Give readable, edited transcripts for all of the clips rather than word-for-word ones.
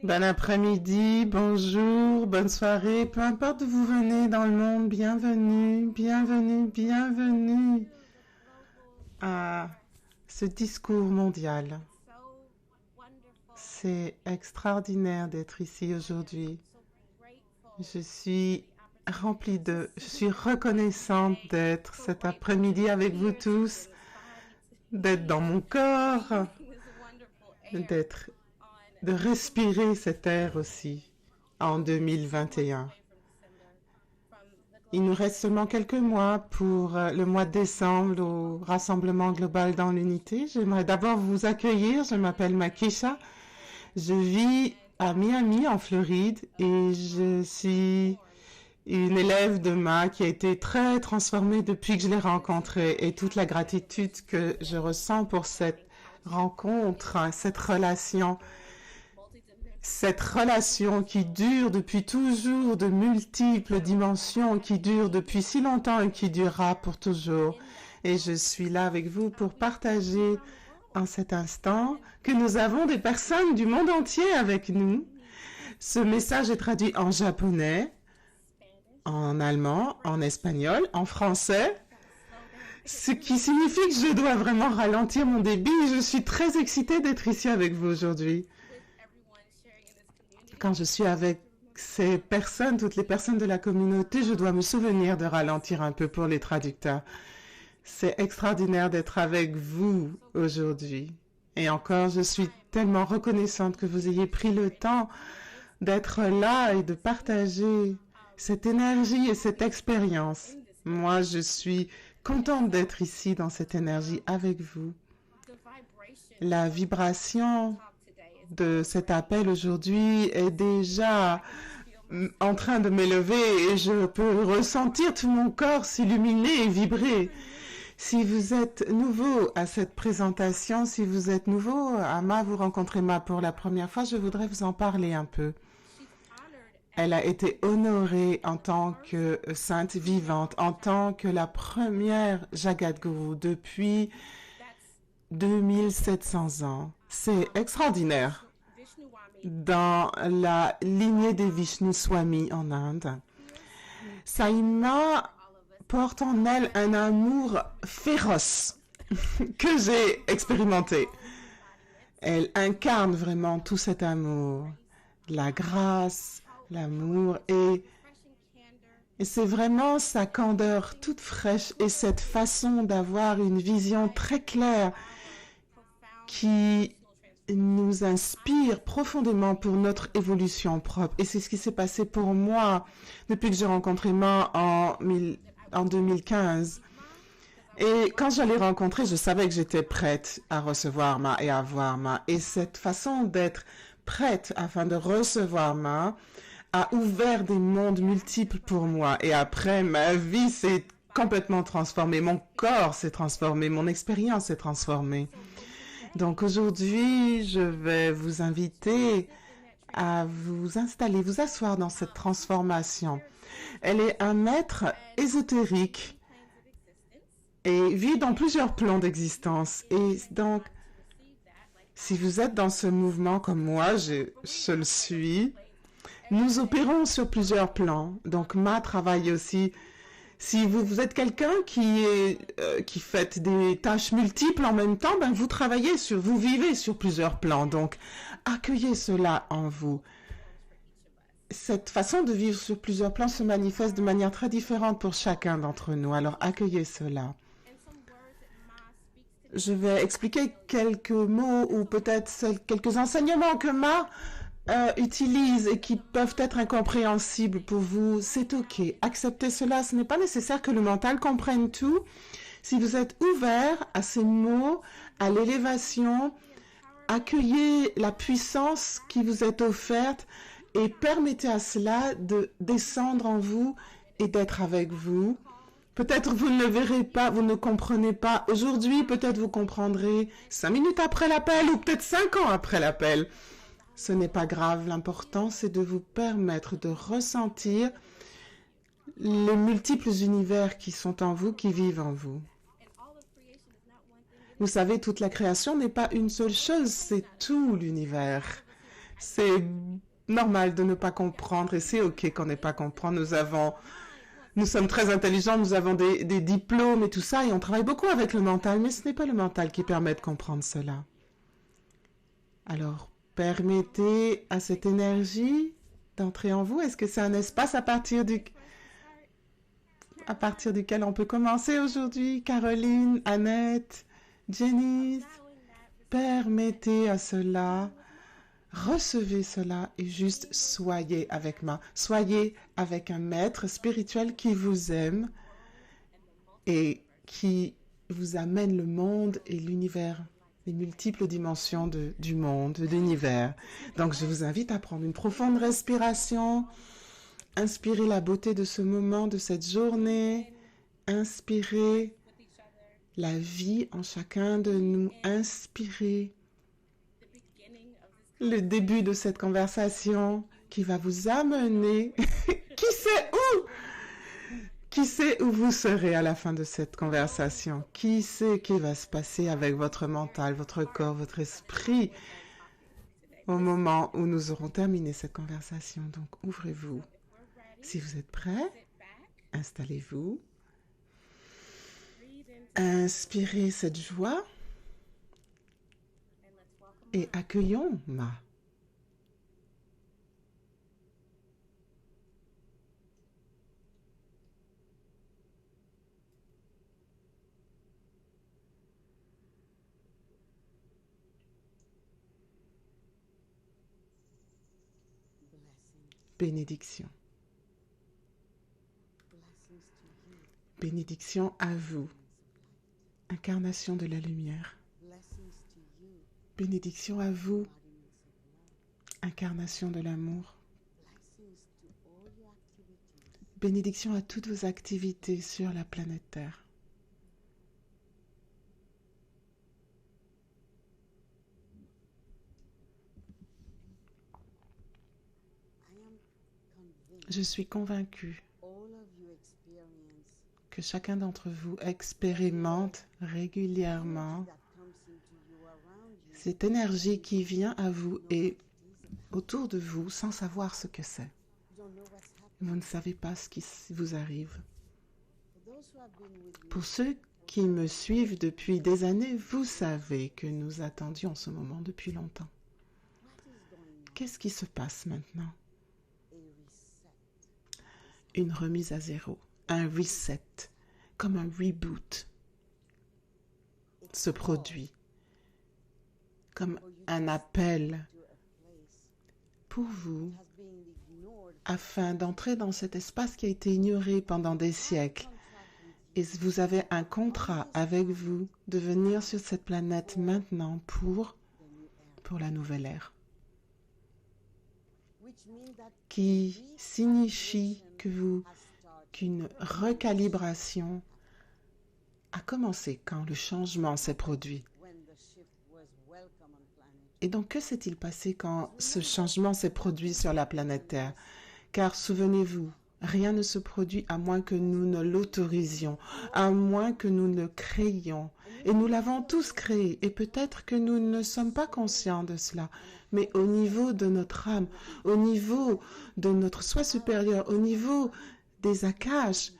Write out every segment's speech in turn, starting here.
Bon après-midi, bonjour, bonne soirée, peu importe d'où vous venez dans le monde, bienvenue, bienvenue, bienvenue à ce discours mondial. C'est extraordinaire d'être ici aujourd'hui. Je suis je suis reconnaissante d'être cet après-midi avec vous tous, d'être dans mon corps, de respirer cet air aussi en 2021. Il nous reste seulement quelques mois pour le mois de décembre au Rassemblement global dans l'unité. J'aimerais d'abord vous accueillir. Je m'appelle Makisha. Je vis à Miami, en Floride, et je suis une élève de Ma qui a été très transformée depuis que je l'ai rencontrée, et toute la gratitude que je ressens pour cette rencontre, cette relation qui dure depuis toujours, de multiples dimensions, qui dure depuis si longtemps et qui durera pour toujours. Et je suis là avec vous pour partager en cet instant que nous avons des personnes du monde entier avec nous. Ce message est traduit en japonais, en allemand, en espagnol, en français, ce qui signifie que je dois vraiment ralentir mon débit. Je suis très excitée d'être ici avec vous aujourd'hui. Quand je suis avec ces personnes, toutes les personnes de la communauté, je dois me souvenir de ralentir un peu pour les traducteurs. C'est extraordinaire d'être avec vous aujourd'hui. Et encore, je suis tellement reconnaissante que vous ayez pris le temps d'être là et de partager cette énergie et cette expérience. Moi, je suis contente d'être ici dans cette énergie avec vous. La vibration de cet appel aujourd'hui est déjà en train de m'élever et je peux ressentir tout mon corps s'illuminer et vibrer. Si vous êtes nouveau à cette présentation, si vous êtes nouveau à Ma, vous rencontrez Ma pour la première fois, je voudrais vous en parler un peu. Elle a été honorée en tant que sainte vivante, en tant que la première Jagadguru depuis 2700 ans. C'est extraordinaire. Dans la lignée des Vishnu Swami en Inde, Saima porte en elle un amour féroce que j'ai expérimenté. Elle incarne vraiment tout cet amour, la grâce, l'amour, et c'est vraiment sa candeur toute fraîche et cette façon d'avoir une vision très claire qui nous inspire profondément pour notre évolution propre. Et c'est ce qui s'est passé pour moi depuis que j'ai rencontré Ma en 2015. Et quand je l'ai rencontré, je savais que j'étais prête à recevoir Ma et à voir Ma. Et cette façon d'être prête afin de recevoir Ma a ouvert des mondes multiples pour moi. Et après, ma vie s'est complètement transformée. Mon corps s'est transformé. Mon expérience s'est transformée. Donc aujourd'hui, je vais vous inviter à vous installer, vous asseoir dans cette transformation. Elle est un maître ésotérique et vit dans plusieurs plans d'existence. Et donc, si vous êtes dans ce mouvement comme moi, je le suis, nous opérons sur plusieurs plans. Donc, Ma travaille aussi. Si vous êtes quelqu'un qui fait des tâches multiples en même temps, ben vous vivez sur plusieurs plans. Donc, accueillez cela en vous. Cette façon de vivre sur plusieurs plans se manifeste de manière très différente pour chacun d'entre nous. Alors, accueillez cela. Je vais expliquer quelques mots ou peut-être quelques enseignements que Ma utilise et qui peuvent être incompréhensibles pour vous. C'est ok. Acceptez cela. Ce n'est pas nécessaire que le mental comprenne tout. Si vous êtes ouvert à ces mots, à l'élévation, accueillez la puissance qui vous est offerte et permettez à cela de descendre en vous et d'être avec vous. Peut-être vous ne le verrez pas, vous ne comprenez pas. Aujourd'hui, peut-être vous comprendrez 5 minutes après l'appel ou peut-être 5 ans après l'appel. Ce n'est pas grave. L'important, c'est de vous permettre de ressentir les multiples univers qui sont en vous, qui vivent en vous. Vous savez, toute la création n'est pas une seule chose, c'est tout l'univers. C'est normal de ne pas comprendre et c'est OK qu'on n'ait pas comprendre. Nous sommes très intelligents, nous avons des diplômes et tout ça et on travaille beaucoup avec le mental, mais ce n'est pas le mental qui permet de comprendre cela. Alors, permettez à cette énergie d'entrer en vous. Est-ce que c'est un espace à partir duquel on peut commencer aujourd'hui? Caroline, Annette, Jenny, permettez à cela, recevez cela et juste soyez avec moi. Soyez avec un maître spirituel qui vous aime et qui vous amène le monde et l'univers, les multiples dimensions du monde, de l'univers. Donc, je vous invite à prendre une profonde respiration, inspirez la beauté de ce moment, de cette journée, inspirez la vie en chacun de nous, inspirez le début de cette conversation qui va vous amener, qui sait où vous serez à la fin de cette conversation, qui sait qui va se passer avec votre mental, votre corps, votre esprit au moment où nous aurons terminé cette conversation. Donc, ouvrez-vous. Si vous êtes prêts, installez-vous. Inspirez cette joie et accueillons Ma. Bénédiction. Bénédiction à vous, incarnation de la lumière. Bénédiction à vous, incarnation de l'amour. Bénédiction à toutes vos activités sur la planète Terre. Je suis convaincue que chacun d'entre vous expérimente régulièrement cette énergie qui vient à vous et autour de vous sans savoir ce que c'est. Vous ne savez pas ce qui vous arrive. Pour ceux qui me suivent depuis des années, vous savez que nous attendions ce moment depuis longtemps. Qu'est-ce qui se passe maintenant? Une remise à zéro, un reset, comme un reboot se produit, comme un appel pour vous afin d'entrer dans cet espace qui a été ignoré pendant des siècles. Et vous avez un contrat avec vous de venir sur cette planète maintenant pour la nouvelle ère, qui signifie qu'une recalibration a commencé quand le changement s'est produit. Et donc, que s'est-il passé quand ce changement s'est produit sur la planète Terre? Car souvenez-vous, rien ne se produit à moins que nous ne l'autorisions, à moins que nous ne le créions. Et nous l'avons tous créé, et peut-être que nous ne sommes pas conscients de cela. Mais au niveau de notre âme, au niveau de notre soi supérieur, au niveau des Akash,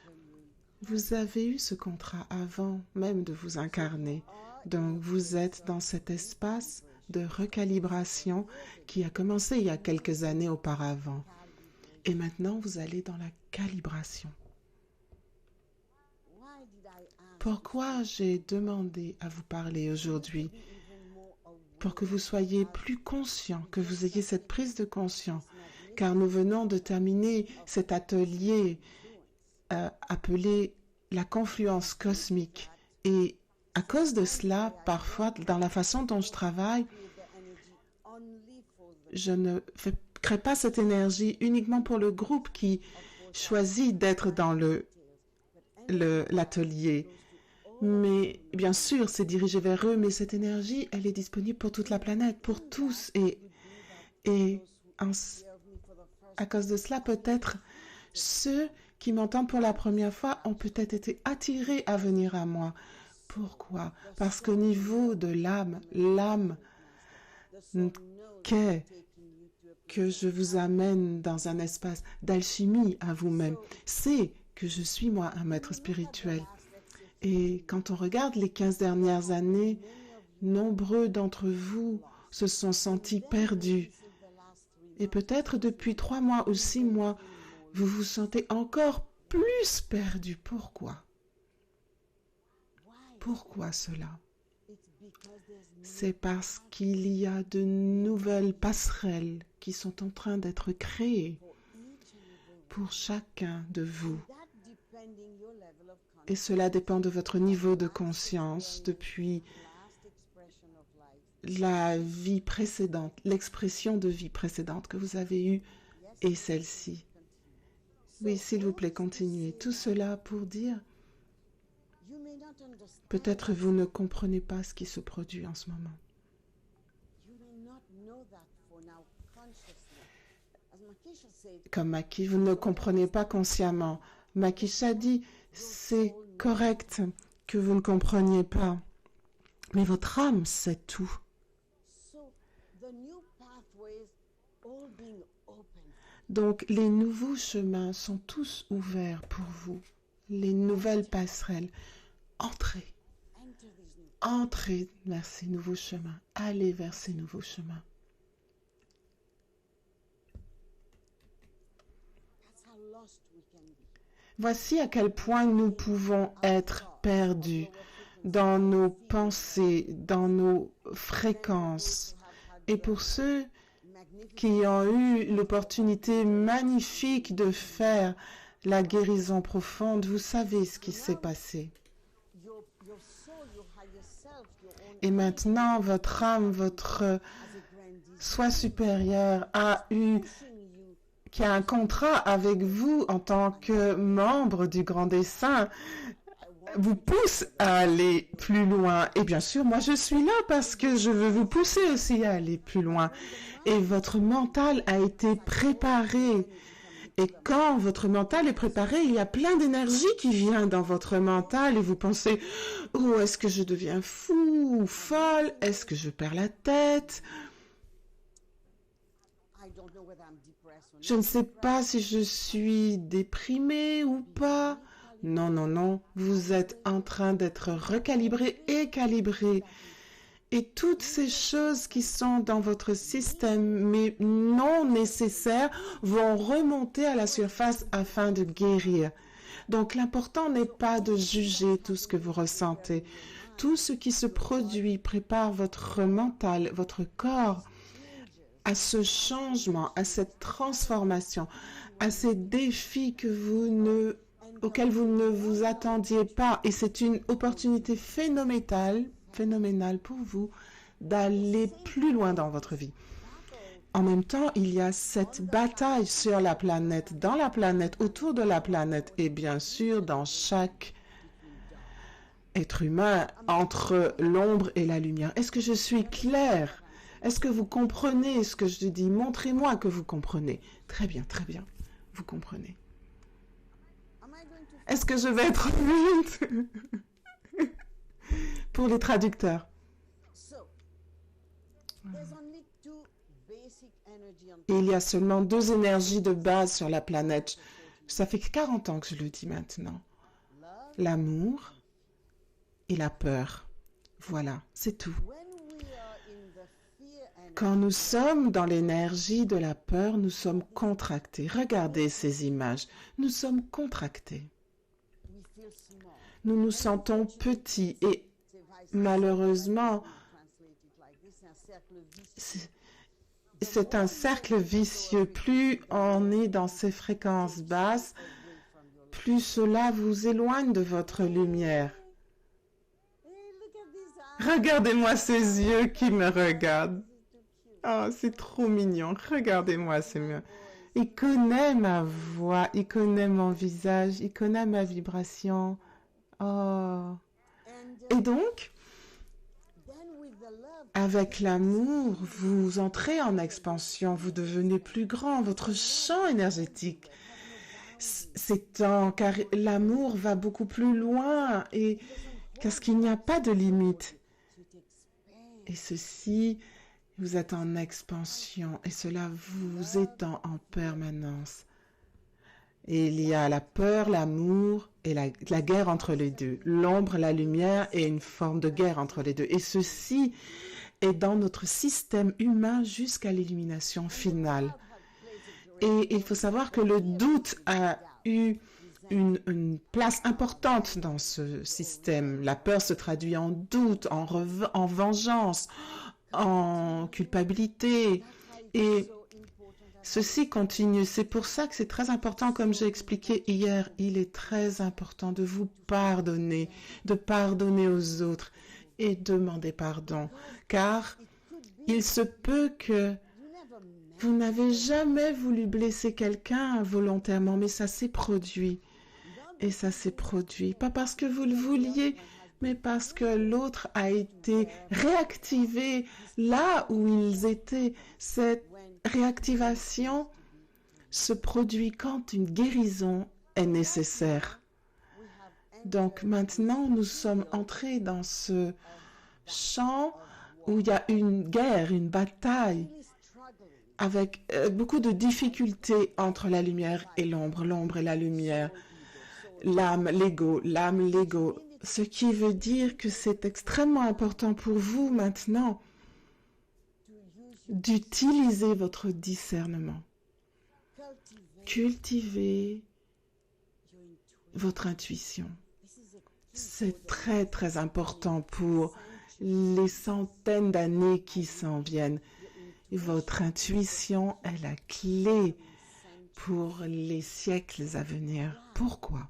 vous avez eu ce contrat avant même de vous incarner. Donc vous êtes dans cet espace de recalibration qui a commencé il y a quelques années auparavant. Et maintenant, vous allez dans la calibration. Pourquoi j'ai demandé à vous parler aujourd'hui? Pour que vous soyez plus conscient, que vous ayez cette prise de conscience, car nous venons de terminer cet atelier appelé la confluence cosmique. Et à cause de cela, parfois, dans la façon dont je travaille, je ne crée pas cette énergie uniquement pour le groupe qui choisit d'être dans l'atelier. Mais bien sûr, c'est dirigé vers eux, mais cette énergie, elle est disponible pour toute la planète, pour tous. Et à cause de cela, peut-être ceux qui m'entendent pour la première fois ont peut-être été attirés à venir à moi Pourquoi? Parce qu'au niveau de l'âme, l'âme qu'est que je vous amène dans un espace d'alchimie à vous-même. C'est que je suis moi un maître spirituel. Et quand on regarde les 15 dernières années, nombreux d'entre vous se sont sentis perdus. Et peut-être depuis 3 mois ou 6 mois, vous vous sentez encore plus perdu. Pourquoi? Pourquoi cela? C'est parce qu'il y a de nouvelles passerelles qui sont en train d'être créées pour chacun de vous. Et cela dépend de votre niveau de conscience depuis la vie précédente, l'expression de vie précédente que vous avez eue et celle-ci. Oui, s'il vous plaît, continuez. Tout cela pour dire, peut-être vous ne comprenez pas ce qui se produit en ce moment. Comme Maki, vous ne comprenez pas consciemment. Makisha dit, c'est correct que vous ne compreniez pas, mais votre âme sait tout. Donc, les nouveaux chemins sont tous ouverts pour vous. Les nouvelles passerelles. Entrez. Entrez vers ces nouveaux chemins. Allez vers ces nouveaux chemins. Voici à quel point nous pouvons être perdus dans nos pensées, dans nos fréquences. Et pour ceux qui ont eu l'opportunité magnifique de faire la guérison profonde, vous savez ce qui s'est passé. Et maintenant, votre âme, votre soi supérieur qui a un contrat avec vous en tant que membre du Grand Dessein, vous pousse à aller plus loin. Et bien sûr, moi je suis là parce que je veux vous pousser aussi à aller plus loin. Et votre mental a été préparé. Et quand votre mental est préparé, il y a plein d'énergie qui vient dans votre mental et vous pensez, oh, est-ce que je deviens fou ou folle? Est-ce que je perds la tête? Je ne sais pas si je suis déprimée ou pas. Non, non, non, vous êtes en train d'être recalibré et calibré. Et toutes ces choses qui sont dans votre système, mais non nécessaires, vont remonter à la surface afin de guérir. Donc l'important n'est pas de juger tout ce que vous ressentez. Tout ce qui se produit prépare votre mental, votre corps à ce changement, à cette transformation, à ces défis auxquels vous ne vous attendiez pas. Et c'est une opportunité phénoménale pour vous d'aller plus loin dans votre vie. En même temps, il y a cette bataille sur la planète, dans la planète, autour de la planète et bien sûr dans chaque être humain entre l'ombre et la lumière. Est-ce que je suis claire? Est-ce que vous comprenez ce que je dis? Montrez-moi que vous comprenez. Très bien, vous comprenez. Est-ce que je vais être vite pour les traducteurs? Il y a seulement 2 énergies de base sur la planète. Ça fait 40 ans que je le dis maintenant. L'amour et la peur. Voilà, c'est tout. Quand nous sommes dans l'énergie de la peur, nous sommes contractés. Regardez ces images. Nous sommes contractés. Nous nous sentons petits et malheureusement, c'est un cercle vicieux. Plus on est dans ces fréquences basses, plus cela vous éloigne de votre lumière. Regardez-moi ces yeux qui me regardent. Oh, c'est trop mignon. Regardez-moi ces yeux. Il connaît ma voix, il connaît mon visage, il connaît ma vibration. Oh. Et donc, avec l'amour, vous entrez en expansion, vous devenez plus grand, votre champ énergétique s'étend, car l'amour va beaucoup plus loin et parce qu'il n'y a pas de limite. Et ceci, vous êtes en expansion et cela vous étend en permanence. Et il y a la peur, l'amour et la guerre entre les deux. L'ombre, la lumière et une forme de guerre entre les deux. Et ceci est dans notre système humain jusqu'à l'illumination finale. Et il faut savoir que le doute a eu une place importante dans ce système. La peur se traduit en doute, en vengeance, en culpabilité. Et ceci continue. C'est pour ça que c'est très important, comme j'ai expliqué hier, il est très important de vous pardonner, de pardonner aux autres et demander pardon. Car il se peut que vous n'avez jamais voulu blesser quelqu'un volontairement, mais ça s'est produit. Et ça s'est produit, pas parce que vous le vouliez, mais parce que l'autre a été réactivé là où ils étaient. Cette réactivation se produit quand une guérison est nécessaire. Donc maintenant, nous sommes entrés dans ce champ où il y a une guerre, une bataille, avec beaucoup de difficultés entre la lumière et l'ombre, l'ombre et la lumière, l'âme, l'ego, ce qui veut dire que c'est extrêmement important pour vous maintenant d'utiliser votre discernement. Cultivez votre intuition. C'est très, très important pour les centaines d'années qui s'en viennent. Votre intuition est la clé pour les siècles à venir. Pourquoi?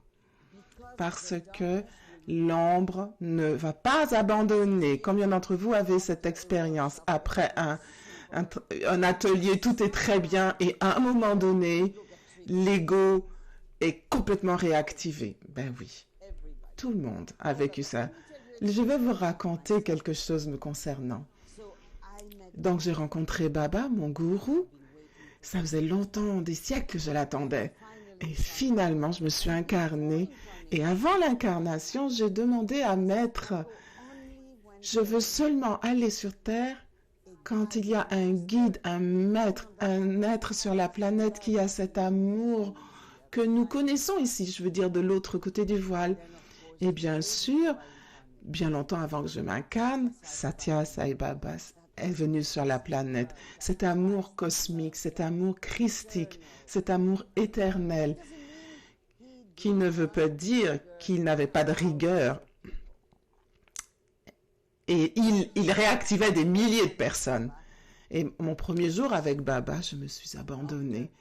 Parce que l'ombre ne va pas abandonner. Combien d'entre vous avez cette expérience? Après un atelier, tout est très bien et à un moment donné, l'ego est complètement réactivé. Ben oui, tout le monde a vécu ça. Je vais vous raconter quelque chose me concernant. Donc, j'ai rencontré Baba, mon gourou. Ça faisait longtemps, des siècles que je l'attendais. Et finalement, je me suis incarnée. Et avant l'incarnation, j'ai demandé à Maître, je veux seulement aller sur Terre quand il y a un guide, un maître, un être sur la planète qui a cet amour que nous connaissons ici, je veux dire de l'autre côté du voile. Et bien sûr, bien longtemps avant que je m'incarne, Satya Sai Baba est venu sur la planète. Cet amour cosmique, cet amour christique, cet amour éternel, qui ne veut pas dire qu'il n'avait pas de rigueur. Et il réactivait des milliers de personnes. Et mon premier jour avec Baba, je me suis abandonnée.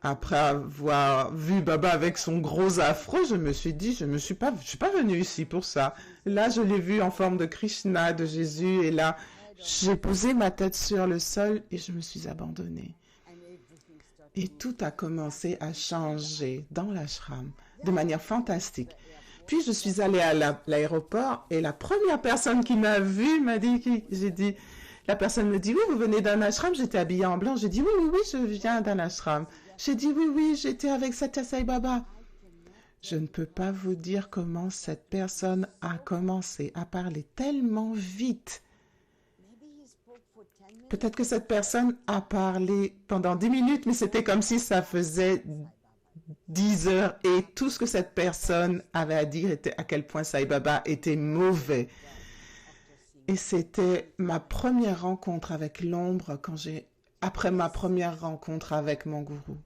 Après avoir vu Baba avec son gros afro, je me suis dit, je ne suis pas venue ici pour ça. Là, je l'ai vu en forme de Krishna, de Jésus, et là, j'ai posé ma tête sur le sol et je me suis abandonnée. Et tout a commencé à changer dans l'ashram de manière fantastique. Puis je suis allée à l'aéroport et la première personne qui m'a vue m'a dit, la personne me dit, oui, vous venez d'un ashram, j'étais habillée en blanc. J'ai dit, oui, je viens d'un ashram. J'ai dit, oui, j'étais avec Satya Sai Baba. Je ne peux pas vous dire comment cette personne a commencé à parler tellement vite. Peut-être que cette personne a parlé pendant 10 minutes, mais c'était comme si ça faisait 10 heures. Et tout ce que cette personne avait à dire était à quel point Sai Baba était mauvais. Et c'était ma première rencontre avec l'ombre après ma première rencontre avec mon gourou.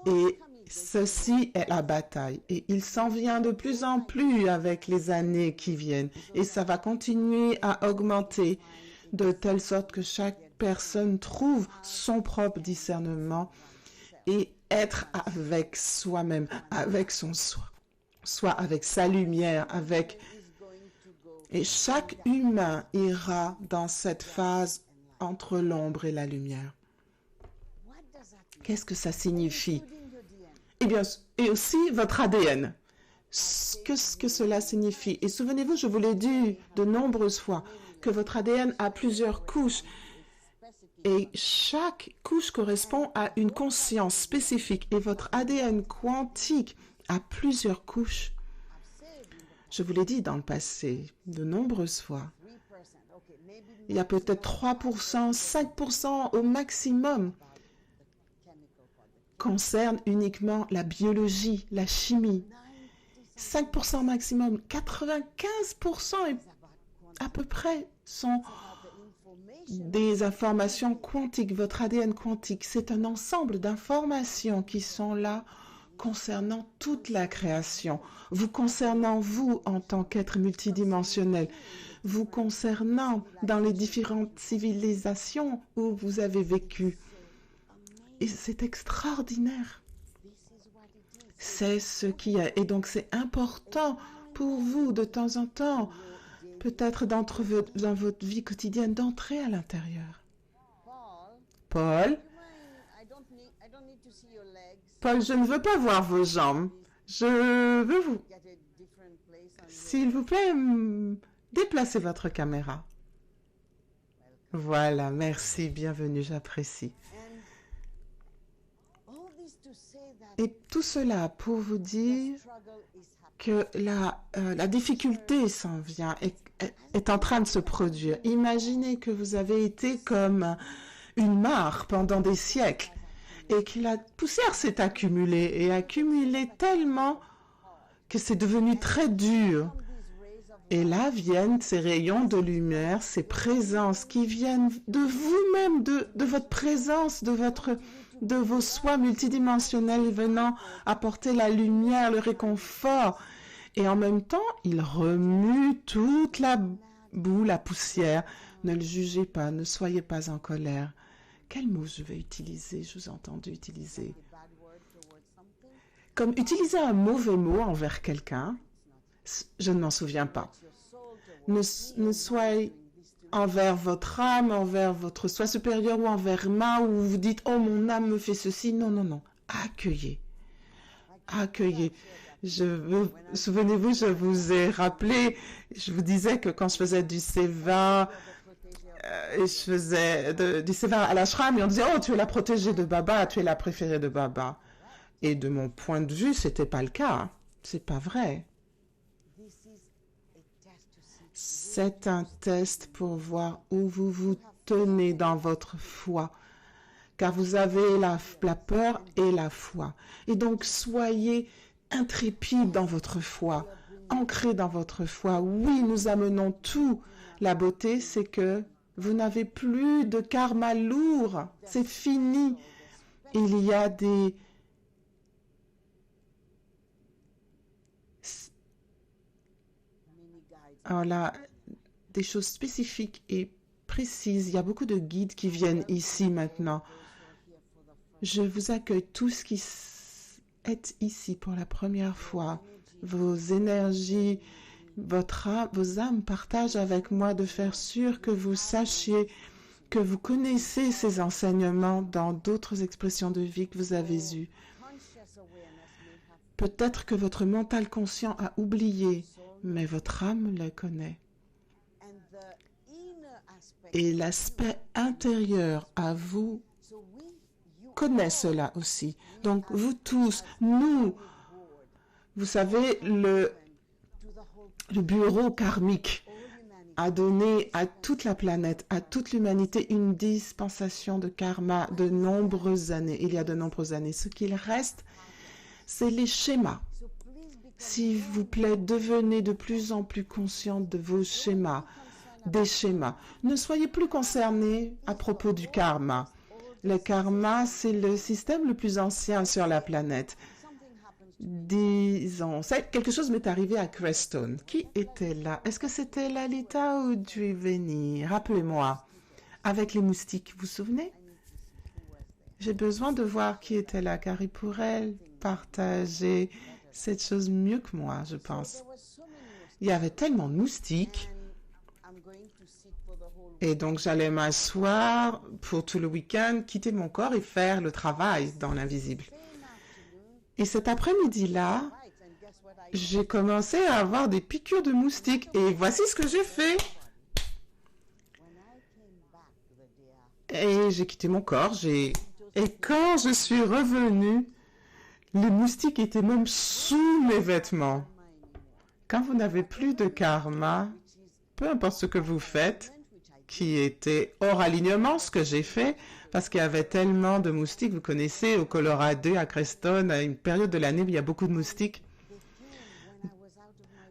Et ceci est la bataille. Et il s'en vient de plus en plus avec les années qui viennent. Et ça va continuer à augmenter de telle sorte que chaque personne trouve son propre discernement et être avec soi-même, avec son soi, soit avec sa lumière, Et chaque humain ira dans cette phase entre l'ombre et la lumière. Qu'est-ce que ça signifie? Eh bien, et aussi votre ADN. Qu'est-ce que cela signifie? Et souvenez-vous, je vous l'ai dit de nombreuses fois, que votre ADN a plusieurs couches. Et chaque couche correspond à une conscience spécifique. Et votre ADN quantique a plusieurs couches. Je vous l'ai dit dans le passé, de nombreuses fois. Il y a peut-être 3%, 5% au maximum concerne uniquement la biologie, la chimie. 5% maximum, 95% à peu près sont des informations quantiques. Votre ADN quantique, c'est un ensemble d'informations qui sont là concernant toute la création, vous concernant vous en tant qu'être multidimensionnel, vous concernant dans les différentes civilisations où vous avez vécu. Et c'est extraordinaire. C'est ce qui est. Et donc, c'est important pour vous, de temps en temps, peut-être dans votre vie quotidienne, d'entrer à l'intérieur. Paul, je ne veux pas voir vos jambes. Je veux vous... S'il vous plaît, déplacez votre caméra. Voilà, merci, bienvenue, j'apprécie. Et tout cela pour vous dire que la difficulté s'en vient, est en train de se produire. Imaginez que vous avez été comme une mare pendant des siècles et que la poussière s'est accumulée et accumulée tellement que c'est devenu très dur. Et là viennent ces rayons de lumière, ces présences qui viennent de vous-même, de votre présence, de vos soi multidimensionnels venant apporter la lumière, le réconfort. Et en même temps, il remue toute la boue, la poussière. Ne le jugez pas, ne soyez pas en colère. Quel mot je vais utiliser? Je vous ai entendu utiliser. Comme utiliser un mauvais mot envers quelqu'un, je ne m'en souviens pas. Ne soyez envers votre âme, envers votre soi supérieur ou envers moi, où vous dites « Oh, mon âme me fait ceci ». Non, non, non. Accueillez. Accueillez. Souvenez-vous, je vous ai rappelé, je vous disais que quand je faisais du Seva, je faisais du Seva à l'ashram, et on disait « Oh, tu es la protégée de Baba, tu es la préférée de Baba ». Et de mon point de vue, c'était pas le cas. C'est pas vrai. C'est un test pour voir où vous vous tenez dans votre foi, car vous avez la peur et la foi. Et donc, soyez intrépide dans votre foi, ancré dans votre foi. Oui, nous amenons tout. La beauté, c'est que vous n'avez plus de karma lourd. C'est fini. Il y a des... Alors là, des choses spécifiques et précises. Il y a beaucoup de guides qui viennent ici maintenant. Je vous accueille tous qui êtes ici pour la première fois. Vos énergies, vos âmes partagent avec moi de faire sûr que vous sachiez que vous connaissez ces enseignements dans d'autres expressions de vie que vous avez eues. Peut-être que votre mental conscient a oublié, mais votre âme le connaît. Et l'aspect intérieur à vous connaît cela aussi. Donc, vous tous, nous, vous savez, le bureau karmique a donné à toute la planète, à toute l'humanité, une dispensation de karma de nombreuses années. Il y a de nombreuses années. Ce qu'il reste, c'est les schémas. S'il vous plaît, devenez de plus en plus conscient de vos schémas, des schémas. Ne soyez plus concernés à propos du karma. Le karma, c'est le système le plus ancien sur la planète. Disons, quelque chose m'est arrivé à Crestone. Qui était là? Est-ce que c'était Lalita ou Driveni? Rappelez-moi. Avec les moustiques, vous vous souvenez? J'ai besoin de voir qui était là, car il pourrait partager cette chose mieux que moi, je pense. Il y avait tellement de moustiques. Et donc, j'allais m'asseoir pour tout le week-end, quitter mon corps et faire le travail dans l'invisible. Et cet après-midi-là, j'ai commencé à avoir des piqûres de moustiques. Et voici ce que j'ai fait. Et j'ai quitté mon corps. Et quand je suis revenue, les moustiques étaient même sous mes vêtements. Quand vous n'avez plus de karma, peu importe ce que vous faites, qui était hors alignement, ce que j'ai fait, parce qu'il y avait tellement de moustiques. Vous connaissez, au Colorado, à Creston, à une période de l'année où il y a beaucoup de moustiques.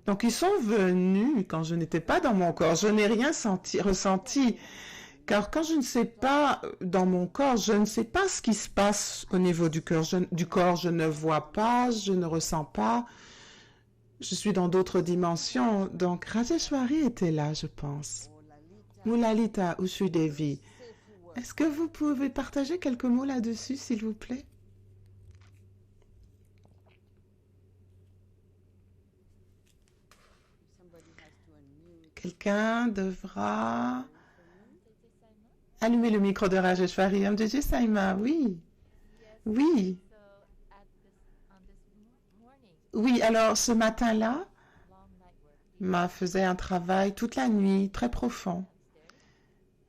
Donc, ils sont venus quand je n'étais pas dans mon corps. Je n'ai rien ressenti. Car quand je ne sais pas dans mon corps, je ne sais pas ce qui se passe au niveau du corps. Je ne vois pas, je ne ressens pas. Je suis dans d'autres dimensions. Donc, Rajeshwari était là, je pense. Ou Lalita, ou Sridevi. Est-ce que vous pouvez partager quelques mots là-dessus, s'il vous plaît? Quelqu'un devra allumer le micro de Rajeshwari. DJ Saima, oui. Oui. Oui, alors ce matin-là, Ma faisait un travail toute la nuit, très profond.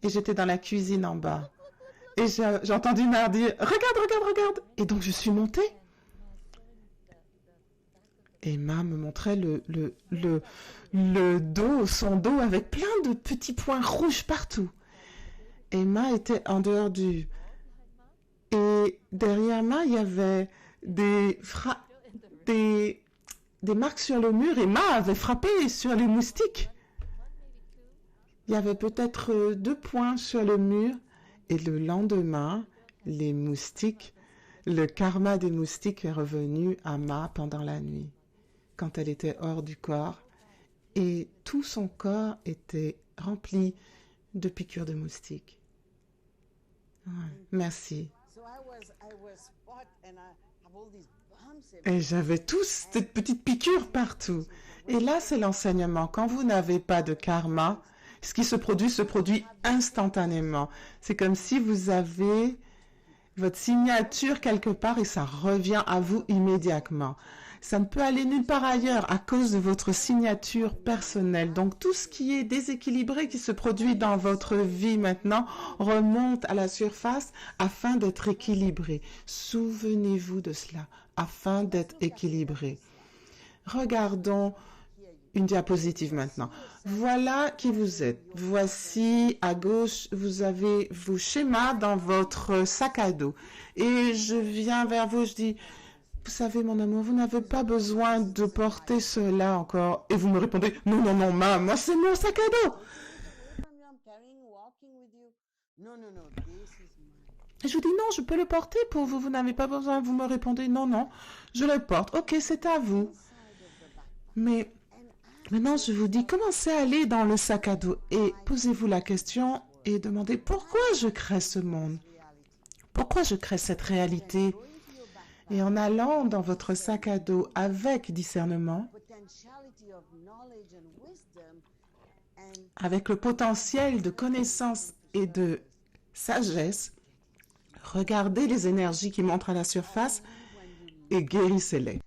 Et j'étais dans la cuisine en bas. Et j'ai entendu Ma dire « Regarde, regarde, regarde !» Et donc je suis montée. Et Ma me montrait le dos, son dos avec plein de petits points rouges partout. Et Ma était en dehors du... Et derrière Ma, il y avait des marques sur le mur et Ma avait frappé sur les moustiques. Il y avait peut-être 2 points sur le mur et le lendemain, les moustiques, le karma des moustiques est revenu à Ma pendant la nuit, quand elle était hors du corps et tout son corps était rempli de piqûres de moustiques. Ouais, merci. Et j'avais tous ces petites piqûres partout. Et là, c'est l'enseignement. Quand vous n'avez pas de karma, ce qui se produit instantanément. C'est comme si vous avez votre signature quelque part et ça revient à vous immédiatement. Ça ne peut aller nulle part ailleurs à cause de votre signature personnelle. Donc tout ce qui est déséquilibré, qui se produit dans votre vie maintenant, remonte à la surface afin d'être équilibré. Souvenez-vous de cela, afin d'être équilibré. Regardons une diapositive maintenant. Voilà qui vous êtes. Voici à gauche, vous avez vos schémas dans votre sac à dos. Et je viens vers vous, je dis, vous savez mon amour, vous n'avez pas besoin de porter cela encore. Et vous me répondez, non, non, non, moi c'est mon sac à dos. Et je vous dis, non, je peux le porter pour vous, vous n'avez pas besoin. Vous me répondez, non, non, je le porte. Ok, c'est à vous. Mais maintenant, je vous dis, commencez à aller dans le sac à dos et posez-vous la question et demandez pourquoi je crée ce monde, pourquoi je crée cette réalité. Et en allant dans votre sac à dos avec discernement, avec le potentiel de connaissance et de sagesse, regardez les énergies qui montrent à la surface et guérissez-les.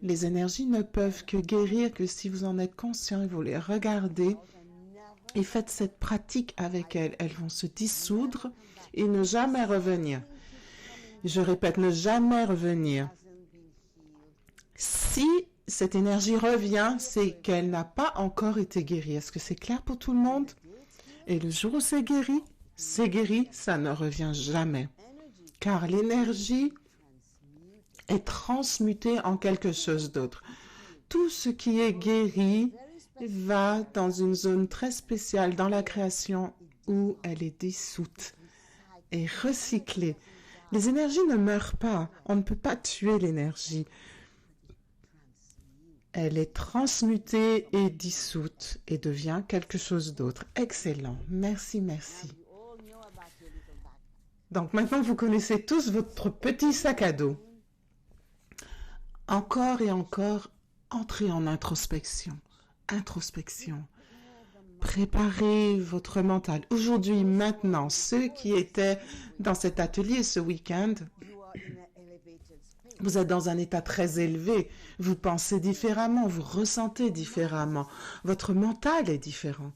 Les énergies ne peuvent que guérir que si vous en êtes conscient et vous les regardez et faites cette pratique avec elles. Elles vont se dissoudre et ne jamais revenir. Je répète, ne jamais revenir. Si cette énergie revient, c'est qu'elle n'a pas encore été guérie. Est-ce que c'est clair pour tout le monde? Et le jour où c'est guéri, ça ne revient jamais. Car l'énergie est transmutée en quelque chose d'autre. Tout ce qui est guéri va dans une zone très spéciale dans la création où elle est dissoute et recyclée. Les énergies ne meurent pas. On ne peut pas tuer l'énergie. Elle est transmutée et dissoute et devient quelque chose d'autre. Excellent. Merci, merci. Donc maintenant, vous connaissez tous votre petit sac à dos. Encore et encore, entrez en introspection. Introspection. Préparez votre mental. Aujourd'hui, maintenant, ceux qui étaient dans cet atelier ce week-end, vous êtes dans un état très élevé. Vous pensez différemment, vous ressentez différemment. Votre mental est différent.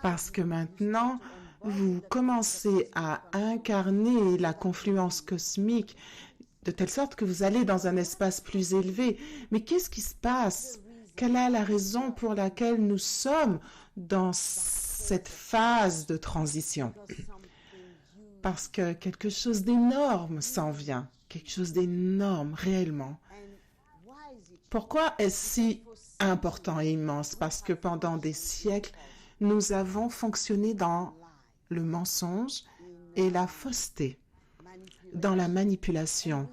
Parce que maintenant, vous commencez à incarner la confluence cosmique de telle sorte que vous allez dans un espace plus élevé. Mais qu'est-ce qui se passe? Quelle est la raison pour laquelle nous sommes dans cette phase de transition? Parce que quelque chose d'énorme s'en vient, quelque chose d'énorme réellement. Pourquoi est-ce si important et immense? Parce que pendant des siècles, nous avons fonctionné dans le mensonge et la fausseté, dans la manipulation.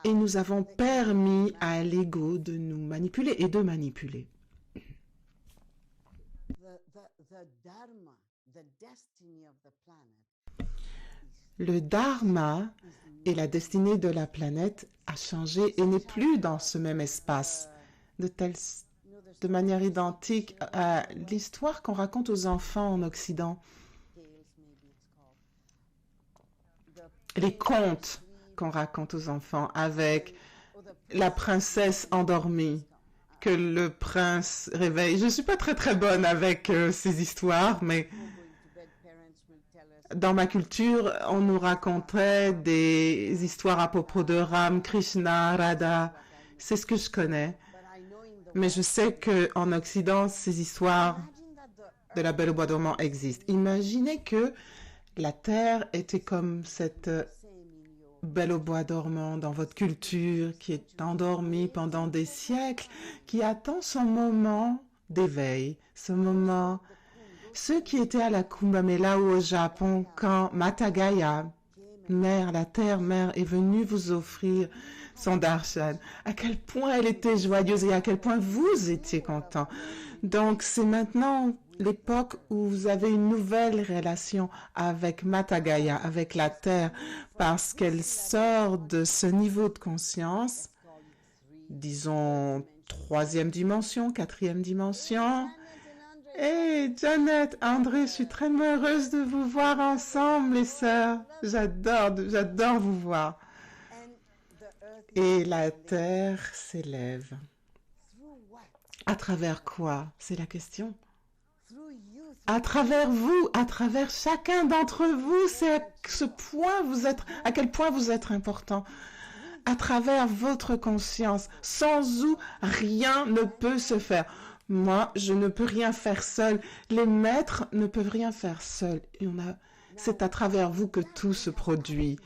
Et nous avons permis à l'ego de nous manipuler et de manipuler. Le dharma et la destinée de la planète a changé et n'est plus dans ce même espace, de manière identique à l'histoire qu'on raconte aux enfants en Occident. Les contes qu'on raconte aux enfants avec la princesse endormie que le prince réveille. Je ne suis pas très bonne avec ces histoires, mais dans ma culture, on nous racontait des histoires à propos de Ram, Krishna, Radha. C'est ce que je connais. Mais je sais qu'en Occident, ces histoires de la Belle au bois dormant existent. Imaginez que la Terre était comme cette Belle au bois dormant dans votre culture, qui est endormie pendant des siècles, qui attend son moment d'éveil, ce moment. Ceux qui étaient à la Kumbh Mela ou au Japon, quand Mata Gaya, la Terre-Mère, est venue vous offrir son darshan, à quel point elle était joyeuse et à quel point vous étiez content. Donc, c'est maintenant l'époque où vous avez une nouvelle relation avec Mata Gaya, avec la Terre, parce qu'elle sort de ce niveau de conscience, disons, 3e dimension, 4e dimension. Hey, Janet, André, je suis très heureuse de vous voir ensemble, les sœurs. J'adore vous voir. Et la Terre s'élève. À travers quoi? C'est la question. À travers vous, à travers chacun d'entre vous, c'est à quel point vous êtes important. À travers votre conscience, sans où rien ne peut se faire. Moi, je ne peux rien faire seul. Les maîtres ne peuvent rien faire seuls. C'est à travers vous que tout se produit.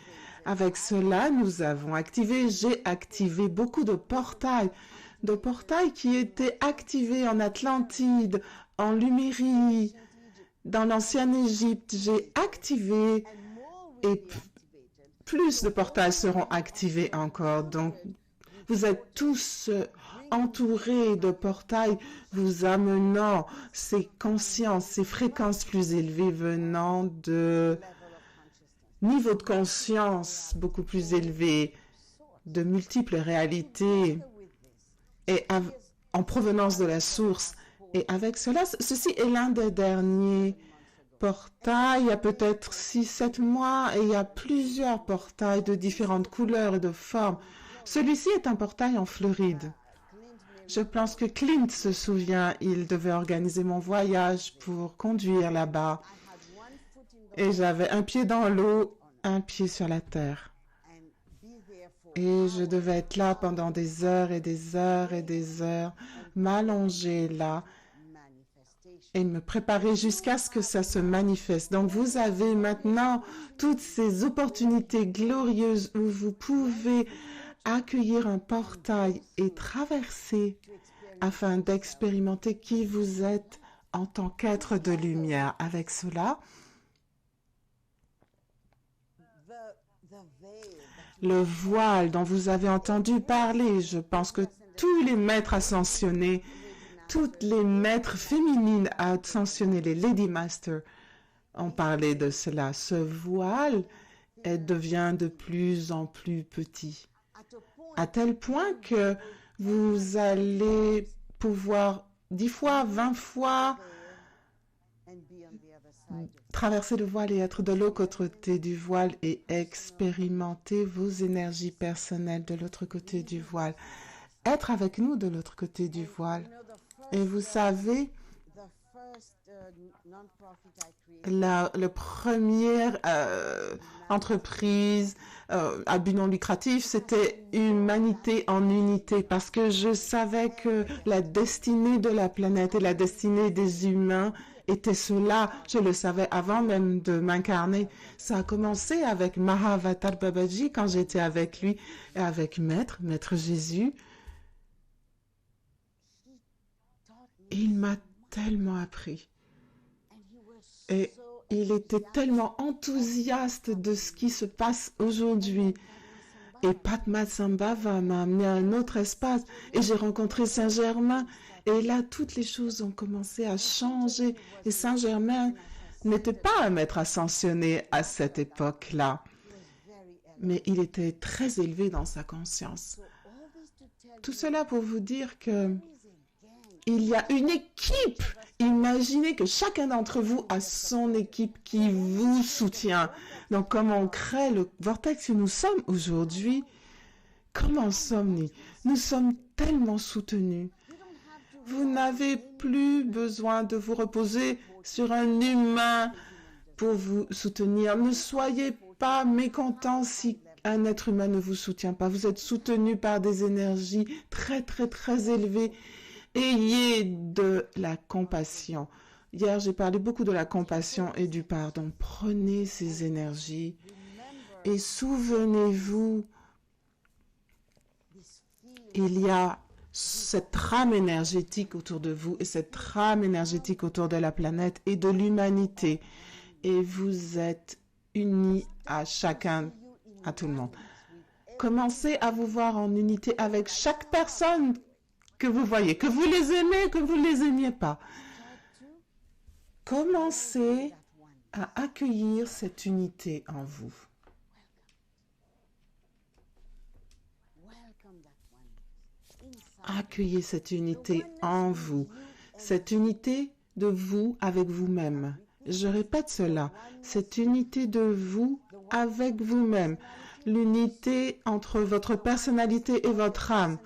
Avec cela, j'ai activé beaucoup de portails qui étaient activés en Atlantide, en Lumérie, dans l'ancienne Égypte. J'ai activé et plus de portails seront activés encore. Donc, vous êtes tous entourés de portails vous amenant ces consciences, ces fréquences plus élevées venant de niveaux de conscience beaucoup plus élevés, de multiples réalités et en provenance de la source. Et avec cela, ceci est l'un des derniers portails. Il y a peut-être 6-7 mois et il y a plusieurs portails de différentes couleurs et de formes. Celui-ci est un portail en Floride. Je pense que Clint se souvient, il devait organiser mon voyage pour conduire là-bas. Et j'avais un pied dans l'eau, un pied sur la terre. Et je devais être là pendant des heures et des heures et des heures, m'allonger là et me préparer jusqu'à ce que ça se manifeste. Donc vous avez maintenant toutes ces opportunités glorieuses où vous pouvez accueillir un portail et traverser afin d'expérimenter qui vous êtes en tant qu'être de lumière. Avec cela, le voile dont vous avez entendu parler, je pense que tous les maîtres ascensionnés, toutes les maîtres féminines ascensionnées, les Lady Masters, ont parlé de cela. Ce voile devient de plus en plus petit, à tel point que vous allez pouvoir 10 fois, 20 fois traverser le voile et être de l'autre côté du voile et expérimenter vos énergies personnelles de l'autre côté du voile. Être avec nous de l'autre côté du voile. Et vous savez, La première entreprise à but non lucratif, c'était Humanité en unité, parce que je savais que la destinée de la planète et la destinée des humains était cela. Je le savais avant même de m'incarner. Ça a commencé avec Mahavatar Babaji quand j'étais avec lui et avec Maître Jésus. Il m'a tellement appris. Et il était tellement enthousiaste de ce qui se passe aujourd'hui. Et Padmasambhava m'a amené à un autre espace. Et j'ai rencontré Saint-Germain. Et là, toutes les choses ont commencé à changer. Et Saint-Germain n'était pas un maître ascensionné à cette époque-là. Mais il était très élevé dans sa conscience. Tout cela pour vous dire que il y a une équipe. Imaginez que chacun d'entre vous a son équipe qui vous soutient. Donc, comment on crée le vortex que nous sommes aujourd'hui? Comment sommes-nous? Nous sommes tellement soutenus. Vous n'avez plus besoin de vous reposer sur un humain pour vous soutenir. Ne soyez pas mécontents si un être humain ne vous soutient pas. Vous êtes soutenus par des énergies très, très, très élevées. Ayez de la compassion. Hier, j'ai parlé beaucoup de la compassion et du pardon. Prenez ces énergies et souvenez-vous, il y a cette trame énergétique autour de vous et cette trame énergétique autour de la planète et de l'humanité. Et vous êtes unis à chacun, à tout le monde. Commencez à vous voir en unité avec chaque personne que vous voyez, que vous les aimez, que vous ne les aimiez pas. Commencez à accueillir cette unité en vous. Accueillez cette unité en vous. Cette unité de vous avec vous-même. Je répète cela. Cette unité de vous avec vous-même. L'unité entre votre personnalité et votre âme.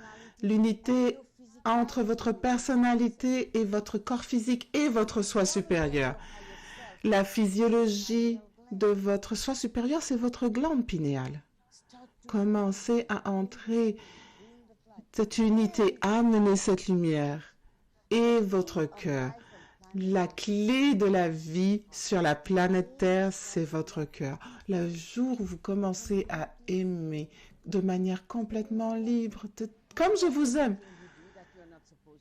L'unité entre votre personnalité et votre corps physique et votre soi supérieur. La physiologie de votre soi supérieur, c'est votre glande pinéale. Commencez à entrer cette unité, amener cette lumière et votre cœur. La clé de la vie sur la planète Terre, c'est votre cœur. Le jour où vous commencez à aimer de manière complètement libre, comme je vous aime,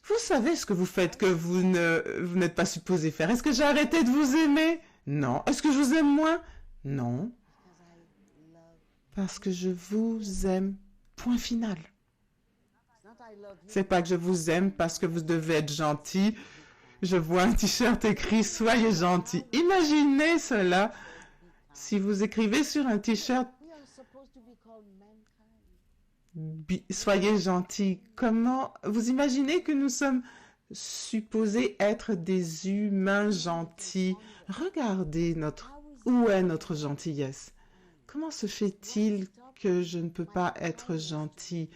vous savez ce que vous faites que vous n'êtes pas supposé faire. Est-ce que j'ai arrêté de vous aimer? Non. Est-ce que je vous aime moins? Non. Parce que je vous aime. Point final. C'est pas que je vous aime parce que vous devez être gentil. Je vois un t-shirt écrit « Soyez gentil ». Imaginez cela. Si vous écrivez sur un t-shirt soyez gentils. Comment vous imaginez que nous sommes supposés être des humains gentils? Regardez où est notre gentillesse. Comment se fait-il que je ne peux pas être gentil?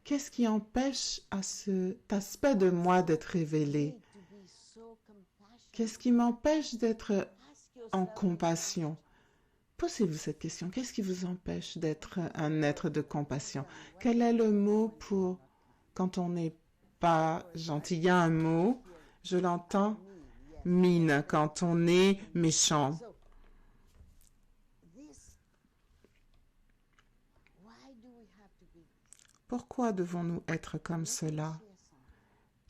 Qu'est-ce qui empêche à cet aspect de moi d'être révélé? Qu'est-ce qui m'empêche d'être en compassion? Posez-vous cette question. Qu'est-ce qui vous empêche d'être un être de compassion? Quel est le mot pour quand on n'est pas gentil? Il y a un mot, je l'entends, mine, quand on est méchant. Pourquoi devons-nous être comme cela?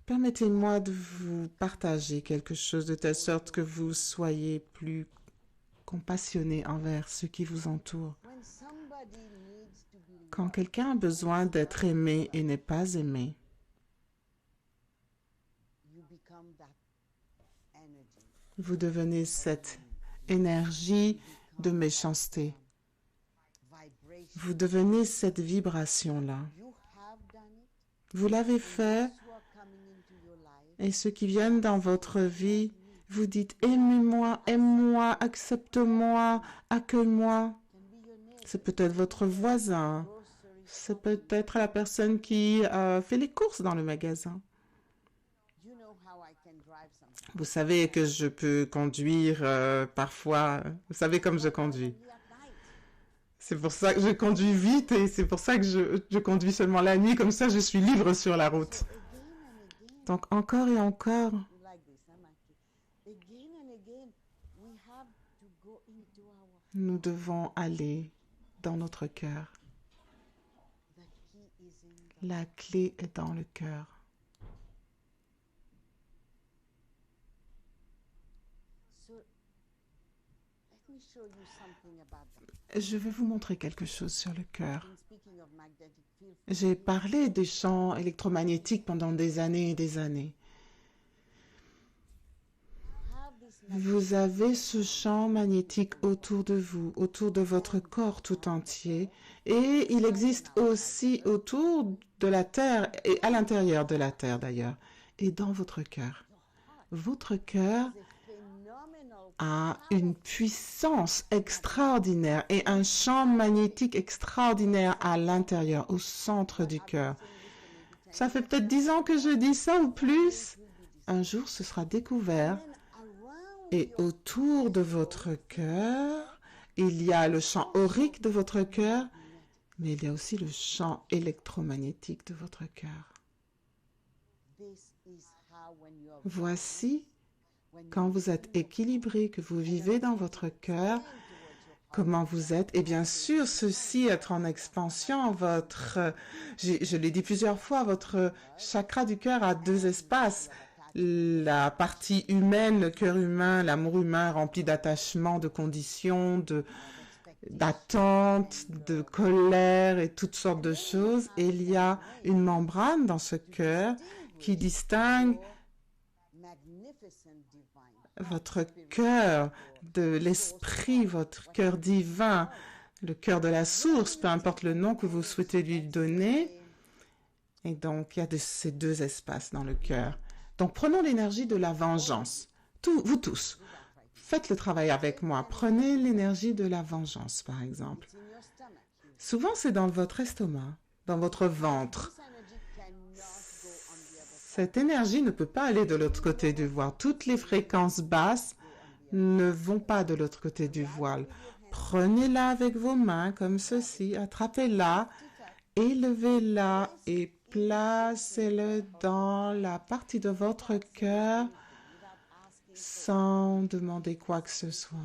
Permettez-moi de vous partager quelque chose de telle sorte que vous soyez plus compassionné envers ceux qui vous entourent. Quand quelqu'un a besoin d'être aimé et n'est pas aimé, vous devenez cette énergie de méchanceté. Vous devenez cette vibration-là. Vous l'avez fait et ceux qui viennent dans votre vie, vous dites « Aime-moi, aime-moi, accepte-moi, accueille-moi ». C'est peut-être votre voisin, c'est peut-être la personne qui fait les courses dans le magasin. Vous savez que je peux conduire parfois. Vous savez comme je conduis. C'est pour ça que je conduis vite et c'est pour ça que je conduis seulement la nuit. Comme ça, je suis libre sur la route. Donc, encore et encore, nous devons aller dans notre cœur. La clé est dans le cœur. Je vais vous montrer quelque chose sur le cœur. J'ai parlé des champs électromagnétiques pendant des années et des années. Vous avez ce champ magnétique autour de vous, autour de votre corps tout entier, et il existe aussi autour de la Terre et à l'intérieur de la Terre d'ailleurs, et dans votre cœur. Votre cœur a une puissance extraordinaire et un champ magnétique extraordinaire à l'intérieur, au centre du cœur. Ça fait peut-être 10 ans que je dis ça ou plus. Un jour, ce sera découvert. Et autour de votre cœur, il y a le champ aurique de votre cœur, mais il y a aussi le champ électromagnétique de votre cœur. Voici, quand vous êtes équilibré, que vous vivez dans votre cœur, comment vous êtes. Et bien sûr, ceci être en expansion, je l'ai dit plusieurs fois, votre chakra du cœur a 2 espaces. La partie humaine, le cœur humain, l'amour humain rempli d'attachement, de conditions, d'attente, de colère et toutes sortes de choses. Et il y a une membrane dans ce cœur qui distingue votre cœur de l'esprit, votre cœur divin, le cœur de la source, peu importe le nom que vous souhaitez lui donner. Et donc, il y a ces 2 espaces dans le cœur. Donc, prenons l'énergie de la vengeance. Vous tous, faites le travail avec moi. Prenez l'énergie de la vengeance, par exemple. Souvent, c'est dans votre estomac, dans votre ventre. Cette énergie ne peut pas aller de l'autre côté du voile. Toutes les fréquences basses ne vont pas de l'autre côté du voile. Prenez-la avec vos mains, comme ceci. Attrapez-la, élevez-la et placez-le dans la partie de votre cœur sans demander quoi que ce soit.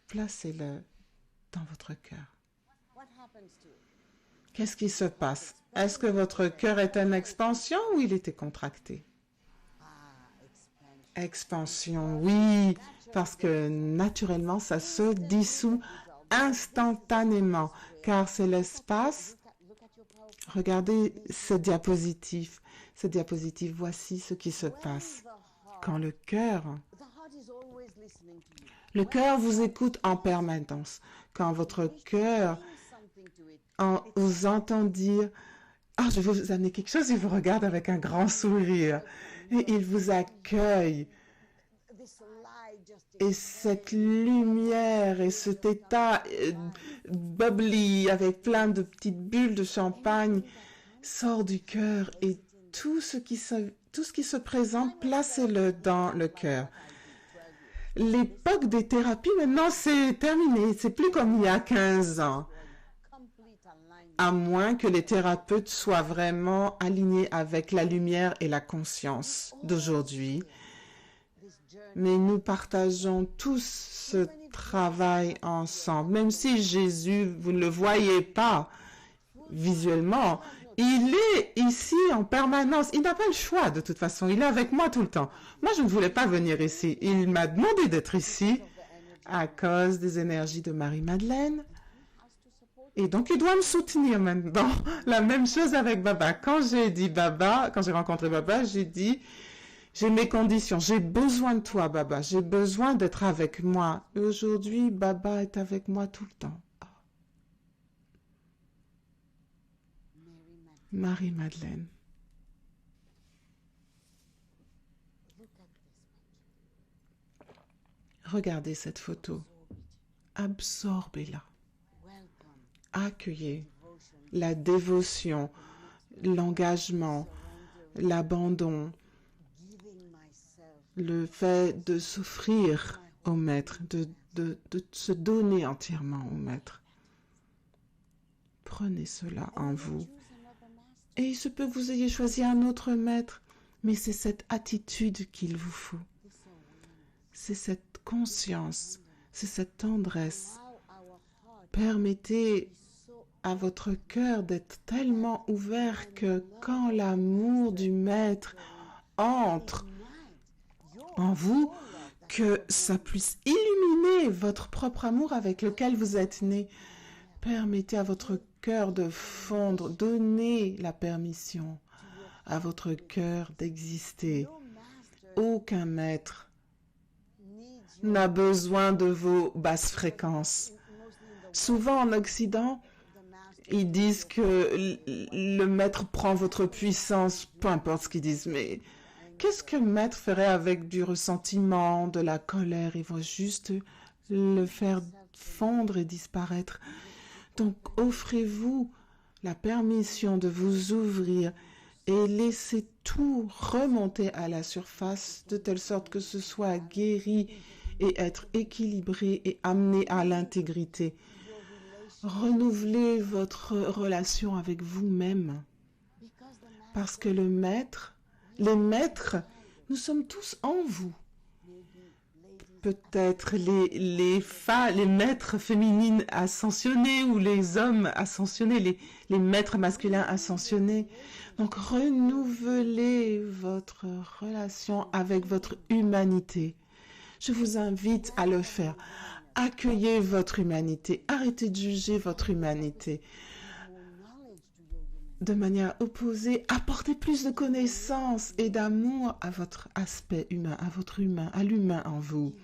Placez-le dans votre cœur. Qu'est-ce qui se passe? Est-ce que votre cœur est en expansion ou il était contracté? Expansion, oui, parce que naturellement, ça se dissout instantanément, car c'est l'espace. Regardez cette diapositive. Cette diapositive, voici ce qui se passe. Quand le cœur vous écoute en permanence. Quand votre cœur vous entend dire « Ah, je vais vous amener quelque chose », il vous regarde avec un grand sourire et il vous accueille. Et cette lumière et cet état bubbly avec plein de petites bulles de champagne sort du cœur et tout ce qui se présente, placez-le dans le cœur. L'époque des thérapies, maintenant, c'est terminé. C'est plus comme il y a 15 ans. À moins que les thérapeutes soient vraiment alignés avec la lumière et la conscience d'aujourd'hui. Mais nous partageons tous ce travail ensemble. Même si Jésus, vous ne le voyez pas visuellement, il est ici en permanence. Il n'a pas le choix de toute façon. Il est avec moi tout le temps. Moi, je ne voulais pas venir ici. Il m'a demandé d'être ici à cause des énergies de Marie-Madeleine. Et donc, il doit me soutenir maintenant. La même chose avec Baba. Quand j'ai dit Baba, quand j'ai rencontré Baba, j'ai dit... J'ai mes conditions. J'ai besoin de toi, Baba. J'ai besoin d'être avec moi. Et aujourd'hui, Baba est avec moi tout le temps. Oh. Marie-Madeleine. Regardez cette photo. Absorbez-la. Accueillez la dévotion, l'engagement, l'abandon. le fait de s'offrir au Maître, de se donner entièrement au Maître. Prenez cela en vous. Et il se peut que vous ayez choisi un autre Maître, mais c'est cette attitude qu'il vous faut. C'est cette conscience, c'est cette tendresse. Permettez à votre cœur d'être tellement ouvert que quand l'amour du Maître entre en vous, que ça puisse illuminer votre propre amour avec lequel vous êtes né. Permettez à votre cœur de fondre, donnez la permission à votre cœur d'exister. Aucun maître n'a besoin de vos basses fréquences. Souvent en Occident, ils disent que le maître prend votre puissance, peu importe ce qu'ils disent, mais qu'est-ce que le maître ferait avec du ressentiment, de la colère? Il va juste le faire fondre et disparaître. Donc, offrez-vous la permission de vous ouvrir et laissez tout remonter à la surface de telle sorte que ce soit guéri et être équilibré et amené à l'intégrité. Renouvelez votre relation avec vous-même parce que le maître, les maîtres, nous sommes tous en vous. Peut-être les maîtres féminines ascensionnés ou les hommes ascensionnés, les maîtres masculins ascensionnés. Donc, renouvelez votre relation avec votre humanité. Je vous invite à le faire. Accueillez votre humanité. Arrêtez de juger votre humanité. De manière opposée, apportez plus de connaissances et d'amour à votre aspect humain, à votre humain, à l'humain en vous.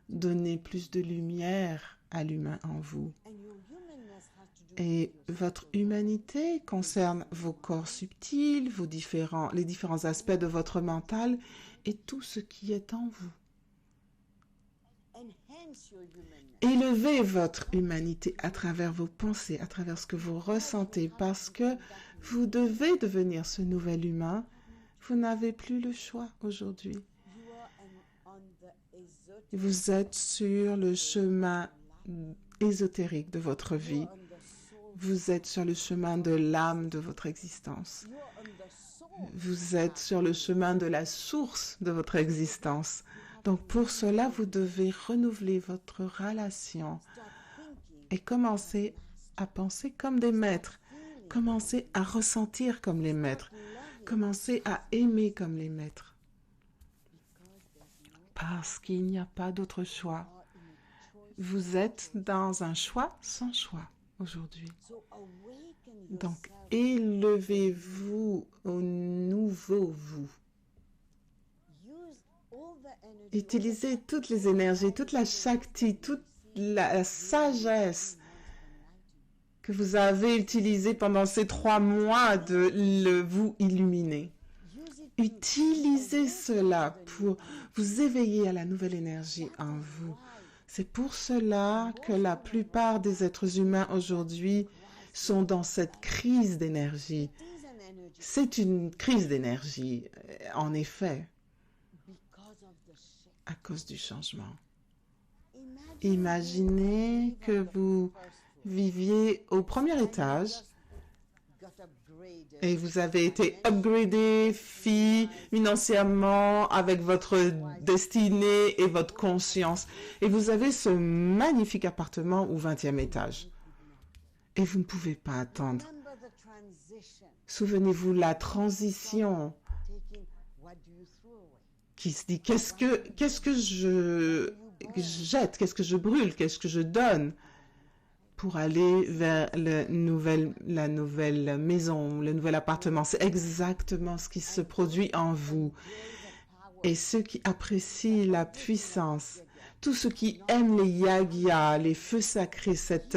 Donnez plus de lumière à l'humain en vous. Et votre humanité concerne vos corps subtils, les différents aspects de votre mental et tout ce qui est en vous. Élevez votre humanité à travers vos pensées, à travers ce que vous ressentez, parce que vous devez devenir ce nouvel humain. Vous n'avez plus le choix aujourd'hui. Vous êtes sur le chemin ésotérique de votre vie. Vous êtes sur le chemin de l'âme de votre existence. Vous êtes sur le chemin de la source de votre existence. Donc pour cela, vous devez renouveler votre relation et commencer à penser comme des maîtres. Commencez à ressentir comme les maîtres. Commencez à aimer comme les maîtres. Parce qu'il n'y a pas d'autre choix. Vous êtes dans un choix sans choix aujourd'hui. Donc, élevez-vous au nouveau vous. Utilisez toutes les énergies, toute la shakti, toute la sagesse que vous avez utilisée pendant ces 3 mois de vous illuminer. Utilisez cela pour vous éveiller à la nouvelle énergie en vous. C'est pour cela que la plupart des êtres humains aujourd'hui sont dans cette crise d'énergie. C'est une crise d'énergie, en effet, à cause du changement. Imaginez que vous viviez au premier étage et vous avez été upgradé financièrement avec votre destinée et votre conscience. Et vous avez ce magnifique appartement au 20e étage. Et vous ne pouvez pas attendre. Souvenez-vous la transition qui se dit qu'est-ce que je jette, qu'est-ce que je brûle, qu'est-ce que je donne pour aller vers la nouvelle maison, le nouvel appartement. C'est exactement ce qui se produit en vous. Et ceux qui apprécient la puissance, tous ceux qui aiment les yagyas, les feux sacrés, cette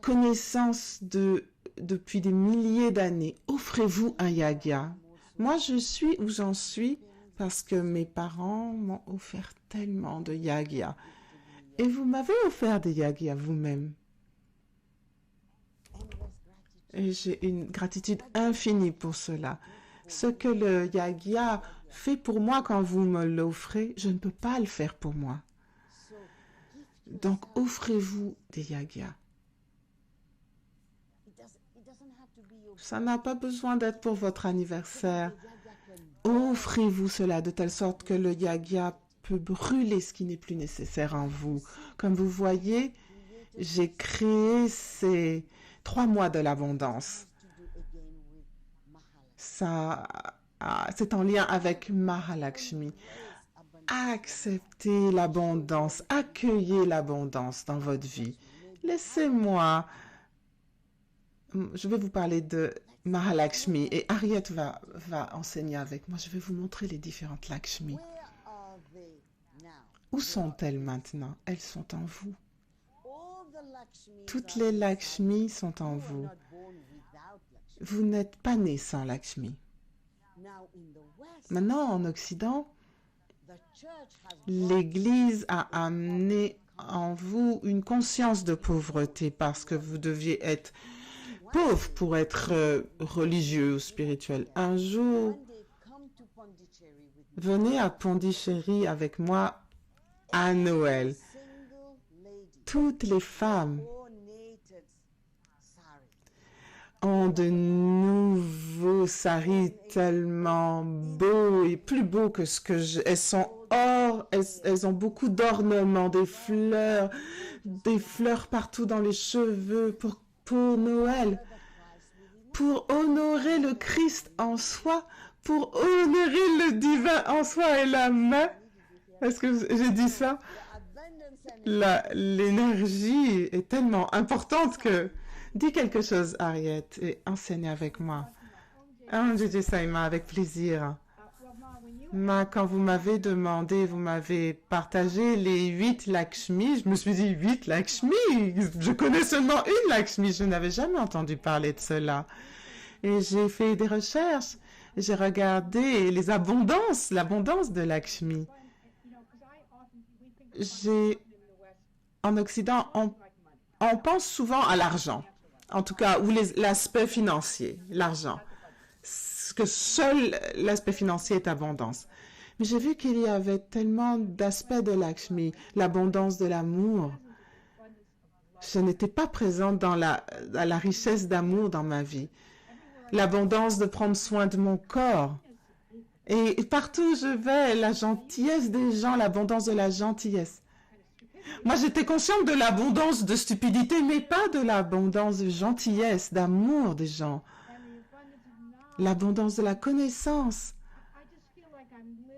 connaissance depuis des milliers d'années, offrez-vous un yagya. Moi, je suis où j'en suis parce que mes parents m'ont offert tellement de yagyas. Et vous m'avez offert des yagyas vous-même. Et j'ai une gratitude infinie pour cela. Ce que le yagya fait pour moi quand vous me l'offrez, je ne peux pas le faire pour moi. Donc, offrez-vous des yagyas. Ça n'a pas besoin d'être pour votre anniversaire. Offrez-vous cela de telle sorte que le yagya peut brûler ce qui n'est plus nécessaire en vous. Comme vous voyez, j'ai créé ces 3 mois de l'abondance. Ça, c'est en lien avec Mahalakshmi. Acceptez l'abondance, accueillez l'abondance dans votre vie. Laissez-moi, je vais vous parler de Mahalakshmi et Harriet va enseigner avec moi. Je vais vous montrer les différentes Lakshmi. Où sont-elles maintenant? Elles sont en vous. Toutes les Lakshmi sont en vous. Vous n'êtes pas né sans Lakshmi. Maintenant, en Occident, l'Église a amené en vous une conscience de pauvreté parce que vous deviez être pauvre pour être religieux ou spirituel. Un jour, venez à Pondichéry avec moi à Noël. Toutes les femmes ont de nouveaux saris tellement beaux et plus beaux que ce que elles sont or, elles ont beaucoup d'ornements, des fleurs partout dans les cheveux pour Noël, pour honorer le Christ en soi, pour honorer le divin en soi et la main. Est-ce que j'ai dit ça? L'énergie est tellement importante que... Dis quelque chose, Harriet, et enseigne avec moi. Je dis ça, Emma, avec plaisir. Ma, quand vous m'avez demandé, vous m'avez partagé les 8 Lakshmi, je me suis dit 8 Lakshmi, je connais seulement une Lakshmi, je n'avais jamais entendu parler de cela. Et j'ai fait des recherches, j'ai regardé l'abondance de Lakshmi. En Occident, on pense souvent à l'argent, en tout cas, ou l'aspect financier, l'argent. Que seul l'aspect financier est abondance. Mais j'ai vu qu'il y avait tellement d'aspects de Lakshmi, l'abondance de l'amour. Je n'étais pas présente dans la richesse d'amour dans ma vie. L'abondance de prendre soin de mon corps. Et partout où je vais, la gentillesse des gens, l'abondance de la gentillesse. Moi, j'étais consciente de l'abondance de stupidité, mais pas de l'abondance de gentillesse, d'amour des gens. L'abondance de la connaissance.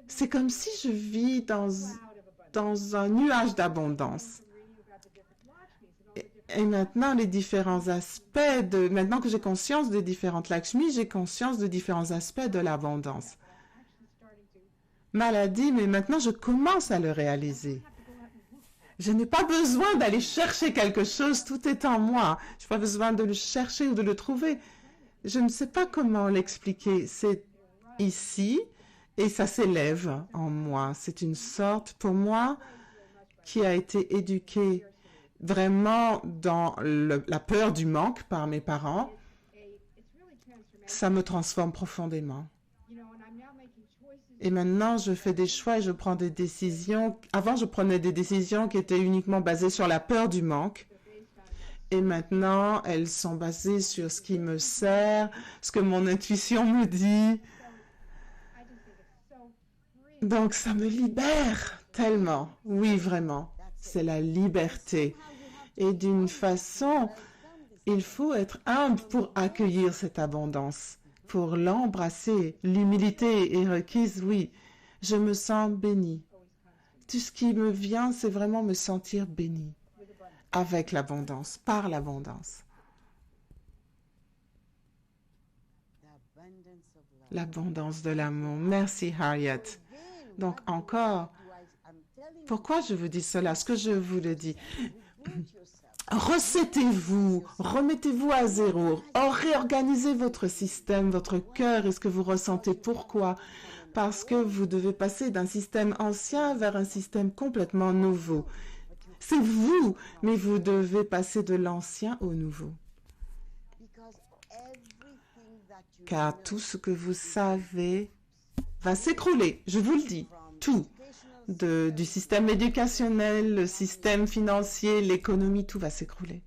C'est comme si je vis dans un nuage d'abondance. Et maintenant, les différents aspects maintenant que j'ai conscience des différentes Lakshmi, j'ai conscience de différents aspects de l'abondance. Maladie, mais maintenant je commence à le réaliser. Je n'ai pas besoin d'aller chercher quelque chose, tout est en moi. Je n'ai pas besoin de le chercher ou de le trouver. Je ne sais pas comment l'expliquer. C'est ici et ça s'élève en moi. C'est une sorte, pour moi, qui a été éduquée vraiment dans la peur du manque par mes parents. Ça me transforme profondément. Et maintenant, je fais des choix et je prends des décisions. Avant, je prenais des décisions qui étaient uniquement basées sur la peur du manque. Et maintenant, elles sont basées sur ce qui me sert, ce que mon intuition me dit. Donc, ça me libère tellement. Oui, vraiment. C'est la liberté. Et d'une façon, il faut être humble pour accueillir cette abondance, pour l'embrasser. L'humilité est requise, oui. Je me sens bénie. Tout ce qui me vient, c'est vraiment me sentir bénie. Avec l'abondance, par l'abondance. L'abondance de l'amour. Merci, Harriet. Donc, encore, pourquoi je vous dis cela? Ce que je vous le dis, recétez-vous, remettez-vous à zéro, réorganisez votre système, votre cœur et ce que vous ressentez. Pourquoi? Parce que vous devez passer d'un système ancien vers un système complètement nouveau. C'est vous, mais vous devez passer de l'ancien au nouveau. car tout ce que vous savez va s'écrouler, je vous le dis, tout. Du système éducationnel, le système financier, l'économie, tout va s'écrouler.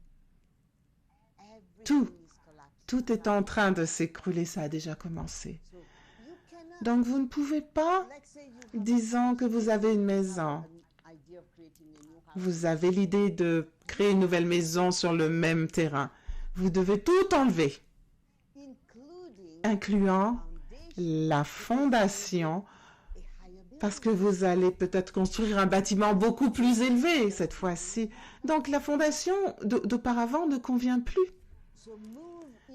Tout est en train de s'écrouler, ça a déjà commencé. Donc vous ne pouvez pas, disons que vous avez une maison, vous avez l'idée de créer une nouvelle maison sur le même terrain. Vous devez tout enlever, incluant la fondation, parce que vous allez peut-être construire un bâtiment beaucoup plus élevé cette fois-ci. Donc la fondation d'auparavant ne convient plus.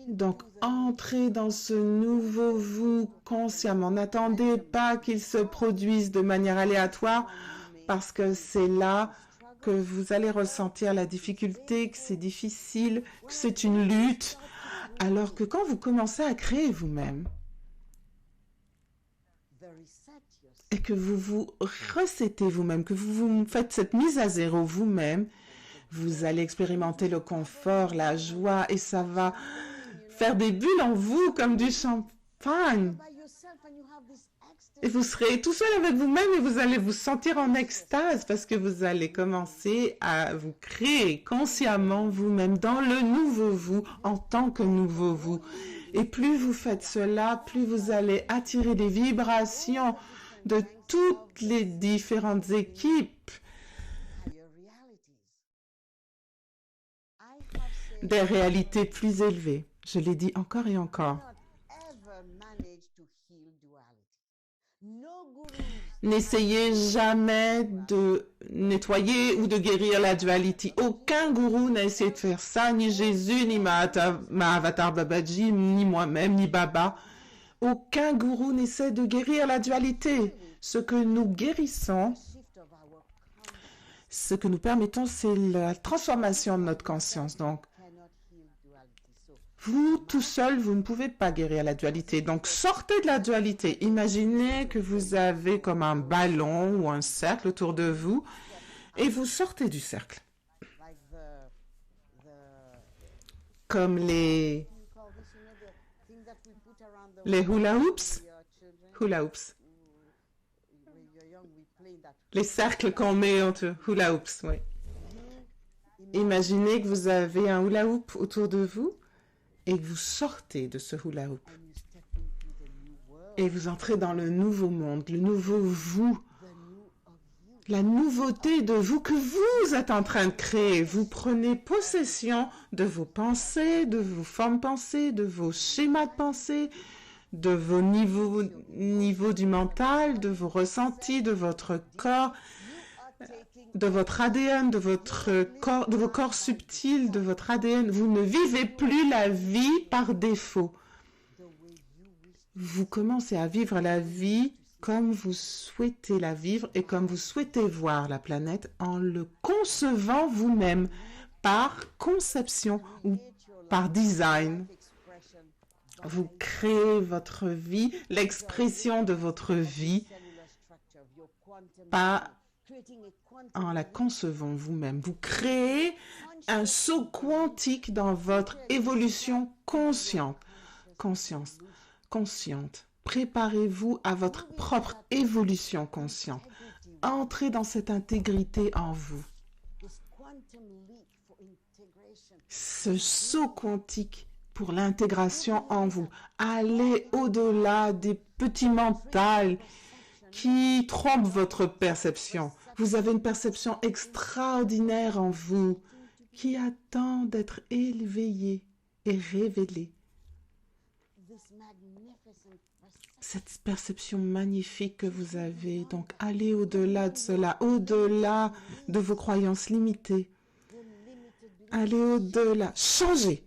Donc entrez dans ce nouveau vous consciemment. N'attendez pas qu'il se produise de manière aléatoire, parce que c'est là que vous allez ressentir la difficulté, que c'est difficile, que c'est une lutte. Alors que quand vous commencez à créer vous-même, et que vous vous recétez vous-même, que vous faites cette mise à zéro vous-même, vous allez expérimenter le confort, la joie, et ça va faire des bulles en vous comme du champagne. Et vous serez tout seul avec vous-même et vous allez vous sentir en extase parce que vous allez commencer à vous créer consciemment vous-même dans le nouveau vous, en tant que nouveau vous. Et plus vous faites cela, plus vous allez attirer des vibrations de toutes les différentes équipes, des réalités plus élevées. Je l'ai dit encore et encore. N'essayez jamais de nettoyer ou de guérir la dualité. Aucun gourou n'a essayé de faire ça, ni Jésus, ni Mahavatar Babaji, ni moi-même, ni Baba. Aucun gourou n'essaie de guérir la dualité. Ce que nous guérissons, ce que nous permettons, c'est la transformation de notre conscience. Donc, vous, tout seul, vous ne pouvez pas guérir la dualité. Donc, sortez de la dualité. Imaginez que vous avez comme un ballon ou un cercle autour de vous et vous sortez du cercle. Comme les hula hoops. Hula hoops. Les cercles qu'on met entre hula hoops, oui. Imaginez que vous avez un hula hoop autour de vous et que vous sortez de ce hula hoop. Et vous entrez dans le nouveau monde, le nouveau vous, la nouveauté de vous que vous êtes en train de créer. Vous prenez possession de vos pensées, de vos formes pensées, de vos schémas de pensée, de vos niveaux du mental, de vos ressentis, de votre corps, de votre ADN, de votre corps, de vos corps subtils, de votre ADN. Vous ne vivez plus la vie par défaut. Vous commencez à vivre la vie comme vous souhaitez la vivre et comme vous souhaitez voir la planète en le concevant vous-même par conception ou par design. Vous créez votre vie, l'expression de votre vie, pas en la concevant vous-même. Vous créez un saut quantique dans votre évolution consciente. Préparez-vous à votre propre évolution consciente. Entrez dans cette intégrité en vous. Ce saut quantique pour l'intégration en vous. Allez au-delà des petits mentals qui trompent votre perception. Vous avez une perception extraordinaire en vous qui attend d'être éveillée et révélée. Cette perception magnifique que vous avez, donc allez au-delà de cela, au-delà de vos croyances limitées. Allez au-delà, changez.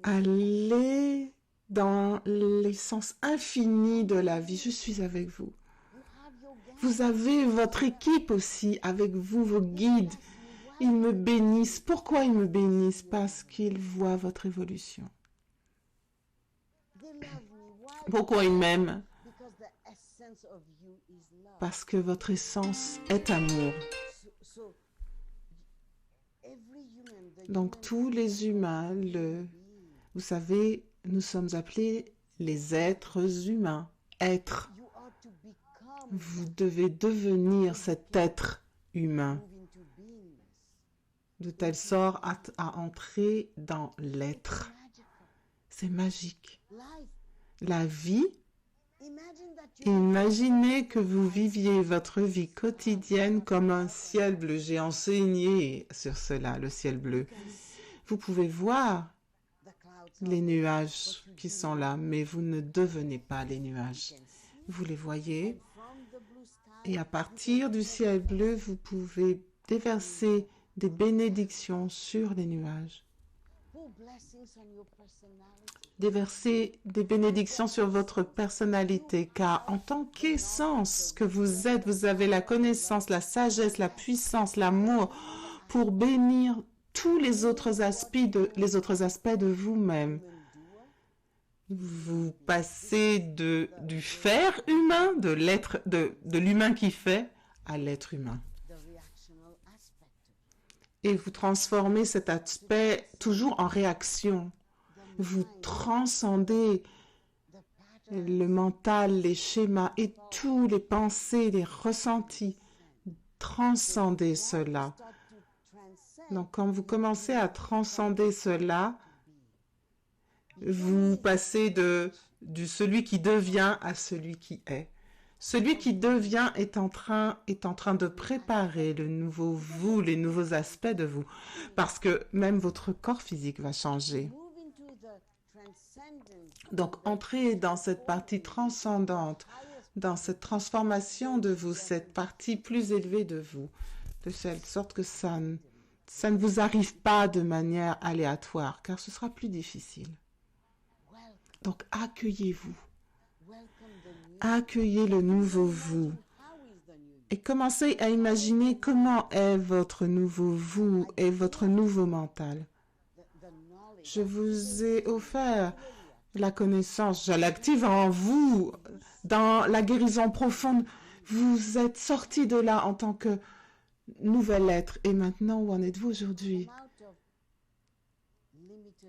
Allez dans l'essence infinie de la vie. Je suis avec vous. Vous avez votre équipe aussi avec vous, vos guides. Ils me bénissent. Pourquoi ils me bénissent? Parce qu'ils voient votre évolution. Pourquoi ils m'aiment? Parce que votre essence est amour. Donc tous les humains, Vous savez, nous sommes appelés les êtres humains. Être. Vous devez devenir cet être humain de telle sorte à entrer dans l'être. C'est magique. La vie, imaginez que vous viviez votre vie quotidienne comme un ciel bleu. J'ai enseigné sur cela, le ciel bleu. Vous pouvez voir les nuages qui sont là, mais vous ne devenez pas les nuages. Vous les voyez, et à partir du ciel bleu, vous pouvez déverser des bénédictions sur les nuages. Déverser des bénédictions sur votre personnalité, car en tant qu'essence que vous êtes, vous avez la connaissance, la sagesse, la puissance, l'amour pour bénir tous les autres aspects de vous-même. Vous passez du faire humain, de l'humain qui fait, à l'être humain. Et vous transformez cet aspect toujours en réaction. Vous transcendez le mental, les schémas et tous les pensées, les ressentis. Transcendez cela. Donc, quand vous commencez à transcender cela, vous passez du celui qui devient à celui qui est. Celui qui devient est en train de préparer le nouveau vous, les nouveaux aspects de vous, parce que même votre corps physique va changer. Donc, entrez dans cette partie transcendante, dans cette transformation de vous, cette partie plus élevée de vous, de telle sorte que ça ne vous arrive pas de manière aléatoire, car ce sera plus difficile. Donc, accueillez-vous. Accueillez le nouveau vous. Et commencez à imaginer comment est votre nouveau vous et votre nouveau mental. Je vous ai offert la connaissance, je l'active en vous, dans la guérison profonde. Vous êtes sorti de là en tant que nouvel être. Et maintenant, où en êtes-vous aujourd'hui?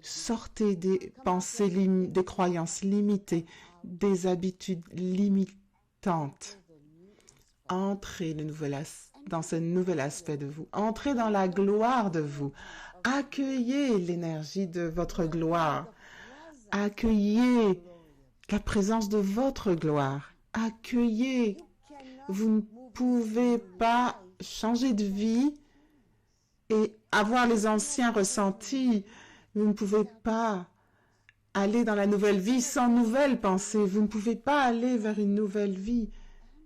Sortez des pensées, des croyances limitées, des habitudes limitantes. Entrez dans ce nouvel aspect de vous. Entrez dans la gloire de vous. Accueillez l'énergie de votre gloire. Accueillez la présence de votre gloire. Accueillez. Vous ne pouvez pas changer de vie et avoir les anciens ressentis. Vous ne pouvez pas aller dans la nouvelle vie sans nouvelles pensées. Vous ne pouvez pas aller vers une nouvelle vie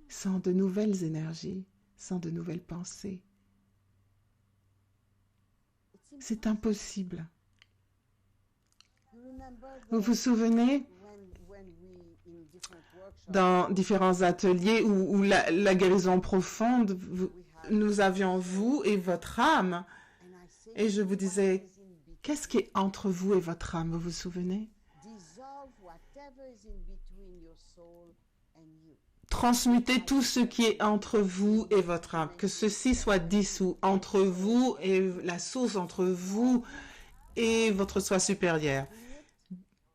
sans de nouvelles énergies, sans de nouvelles pensées. C'est impossible. Vous vous souvenez, dans différents ateliers où la guérison profonde, nous avions vous et votre âme, et je vous disais, qu'est-ce qui est entre vous et votre âme, vous vous souvenez? Transmutez tout ce qui est entre vous et votre âme, que ceci soit dissous entre vous et la source entre vous et votre soi supérieur.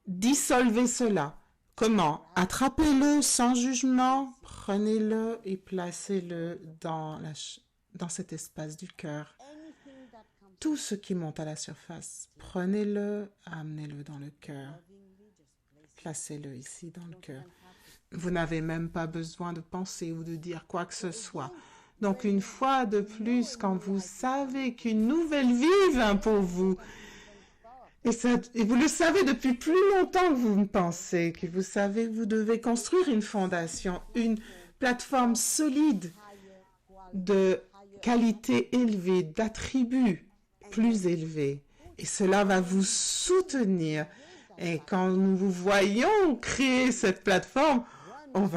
Dissolvez cela. Comment? Attrapez-le sans jugement, prenez-le et placez-le dans cet espace du cœur. Tout ce qui monte à la surface, prenez-le, amenez-le dans le cœur. Placez-le ici dans le cœur. Vous n'avez même pas besoin de penser ou de dire quoi que ce soit. Donc, une fois de plus, quand vous savez qu'une nouvelle vie vient pour vous, et vous le savez depuis plus longtemps que vous me pensez, que vous savez que vous devez construire une fondation, une plateforme solide de qualité élevée, d'attributs plus élevés. Et cela va vous soutenir. Et quand nous vous voyons créer cette plateforme, on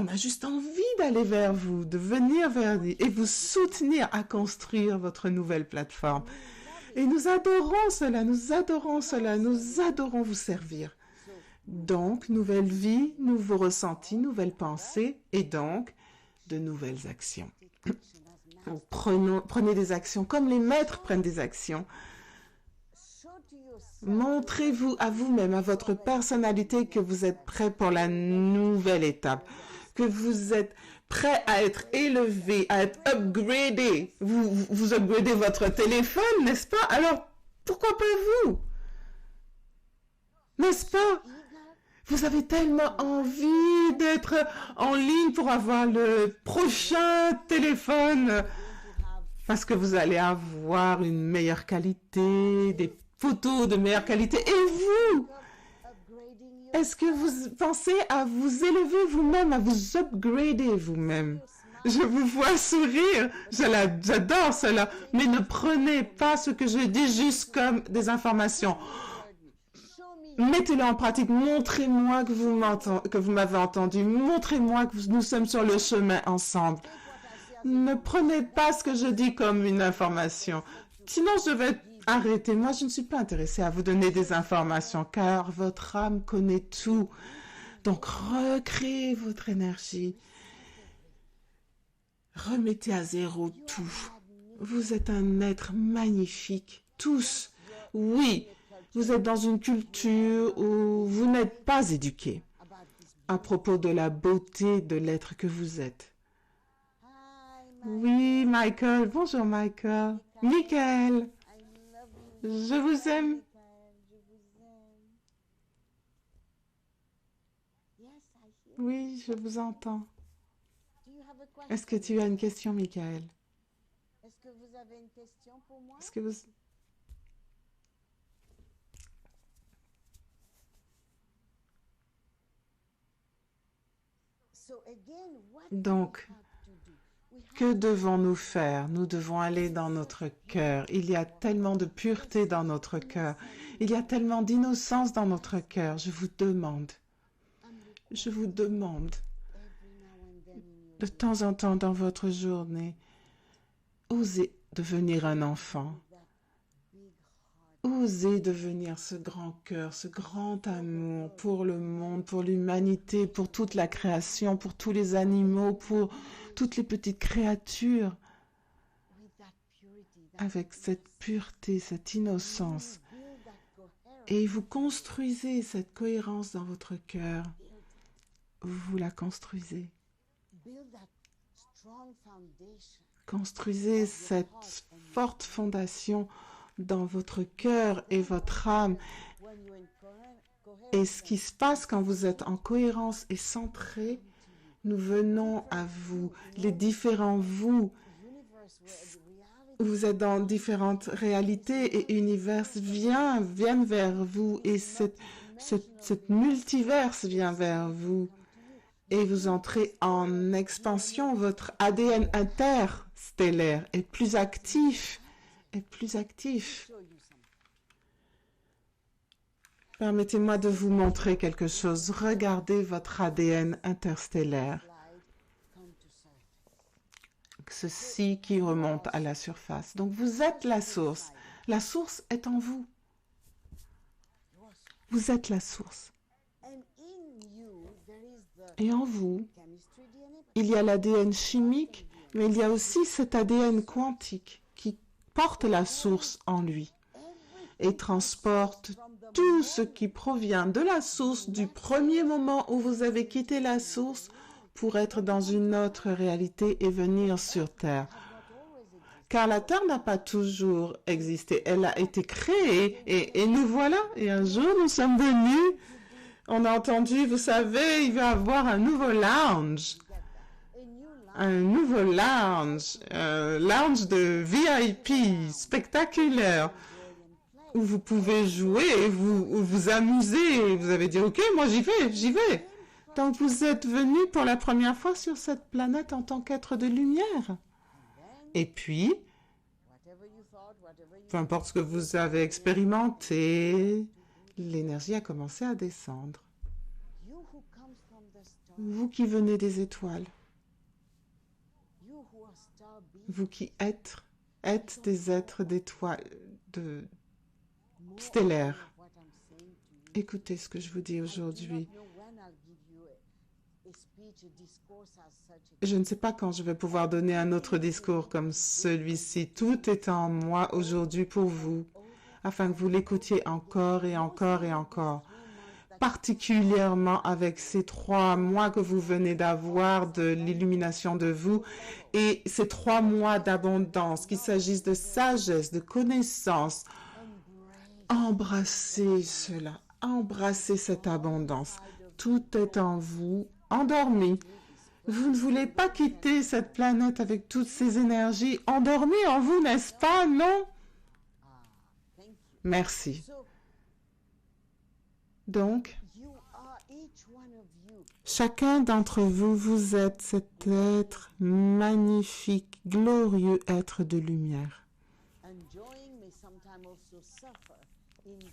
a juste envie d'aller vers vous, de venir vers vous et vous soutenir à construire votre nouvelle plateforme. Et nous adorons cela, nous adorons cela, nous adorons vous servir. Donc, nouvelle vie, nouveaux ressentis, nouvelles pensées et donc de nouvelles actions. Prenez des actions comme les maîtres prennent des actions. Montrez-vous à vous-même, à votre personnalité, que vous êtes prêt pour la nouvelle étape, que vous êtes prêt à être élevé, à être upgradé. Vous upgradez votre téléphone, n'est-ce pas? Alors, pourquoi pas vous? N'est-ce pas? Vous avez tellement envie d'être en ligne pour avoir le prochain téléphone parce que vous allez avoir une meilleure qualité, des photos de meilleure qualité. Et vous? Est-ce que vous pensez à vous élever vous-même, à vous upgrader vous-même? Je vous vois sourire, j'adore cela, mais ne prenez pas ce que je dis juste comme des informations. Mettez-le en pratique, montrez-moi que vous m'avez entendu, montrez-moi que nous sommes sur le chemin ensemble. Ne prenez pas ce que je dis comme une information, sinon je vais arrêter. Moi, je ne suis pas intéressée à vous donner des informations, car votre âme connaît tout. Donc, recréez votre énergie. Remettez à zéro tout. Vous êtes un être magnifique, tous. Oui, vous êtes dans une culture où vous n'êtes pas éduqué à propos de la beauté de l'être que vous êtes. Oui, Michael. Bonjour, Michael. Michael. Je vous aime. Oui, je vous entends. Est-ce que tu as une question, Michael? Est-ce que vous avez une question pour moi? Est-ce que vous... Donc, que devons-nous faire? Nous devons aller dans notre cœur. Il y a tellement de pureté dans notre cœur. Il y a tellement d'innocence dans notre cœur. Je vous demande, de temps en temps dans votre journée, osez devenir un enfant. Osez devenir ce grand cœur, ce grand amour pour le monde, pour l'humanité, pour toute la création, pour tous les animaux, pour toutes les petites créatures. Avec cette pureté, cette innocence. Et vous construisez cette cohérence dans votre cœur. Vous la construisez. Construisez cette forte fondation dans votre cœur et votre âme. Et ce qui se passe quand vous êtes en cohérence et centré, nous venons à vous, les différents vous. Vous êtes dans différentes réalités et univers viennent vers vous et cette multiverse vient vers vous. Et vous entrez en expansion, votre ADN interstellaire est plus actif. Permettez-moi de vous montrer quelque chose. Regardez votre ADN interstellaire. Ceci qui remonte à la surface. Donc vous êtes la source. La source est en vous. Vous êtes la source. Et en vous, il y a l'ADN chimique, mais il y a aussi cet ADN quantique qui porte la source en lui et transporte tout ce qui provient de la source du premier moment où vous avez quitté la source pour être dans une autre réalité et venir sur Terre. Car la Terre n'a pas toujours existé, elle a été créée et nous voilà. Et un jour, nous sommes venus. On a entendu, vous savez, il va y avoir un nouveau lounge. Un lounge de VIP spectaculaire où vous pouvez jouer, vous amuser. Vous avez dit, ok, moi j'y vais. Donc vous êtes venu pour la première fois sur cette planète en tant qu'être de lumière. Et puis, peu importe ce que vous avez expérimenté, l'énergie a commencé à descendre. Vous qui venez des étoiles, vous qui êtes des êtres d'étoiles, stellaires. Écoutez ce que je vous dis aujourd'hui. Je ne sais pas quand je vais pouvoir donner un autre discours comme celui-ci. Tout est en moi aujourd'hui pour vous. afin que vous l'écoutiez encore et encore et encore. Particulièrement avec ces 3 mois que vous venez d'avoir de l'illumination de vous et ces 3 mois d'abondance, qu'il s'agisse de sagesse, de connaissance. Embrassez cela, embrassez cette abondance. Tout est en vous, endormi. Vous ne voulez pas quitter cette planète avec toutes ces énergies endormies en vous, n'est-ce pas? Non? Merci. Donc, chacun d'entre vous, vous êtes cet être magnifique, glorieux être de lumière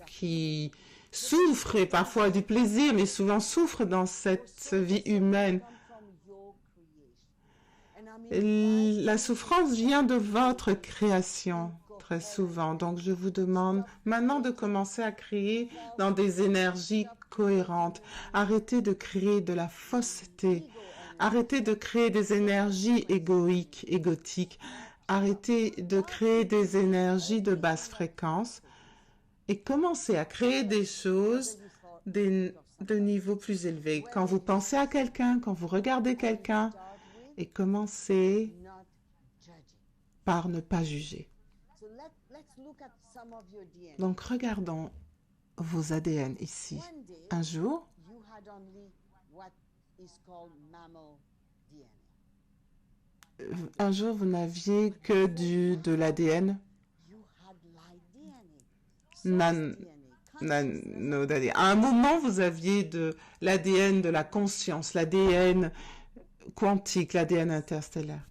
qui souffre et parfois du plaisir, mais souvent souffre dans cette vie humaine. La souffrance vient de votre création, très souvent. Donc, je vous demande maintenant de commencer à créer dans des énergies cohérentes. Arrêtez de créer de la fausseté. Arrêtez de créer des énergies égotiques. Arrêtez de créer des énergies de basse fréquence et commencez à créer des choses de niveau plus élevé. Quand vous pensez à quelqu'un, quand vous regardez quelqu'un, et commencez par ne pas juger. Donc, regardons vos ADN ici. Un jour, vous n'aviez que de l'ADN nano-ADN. À un moment, vous aviez de l'ADN de la conscience, l'ADN quantique, l'ADN interstellaire.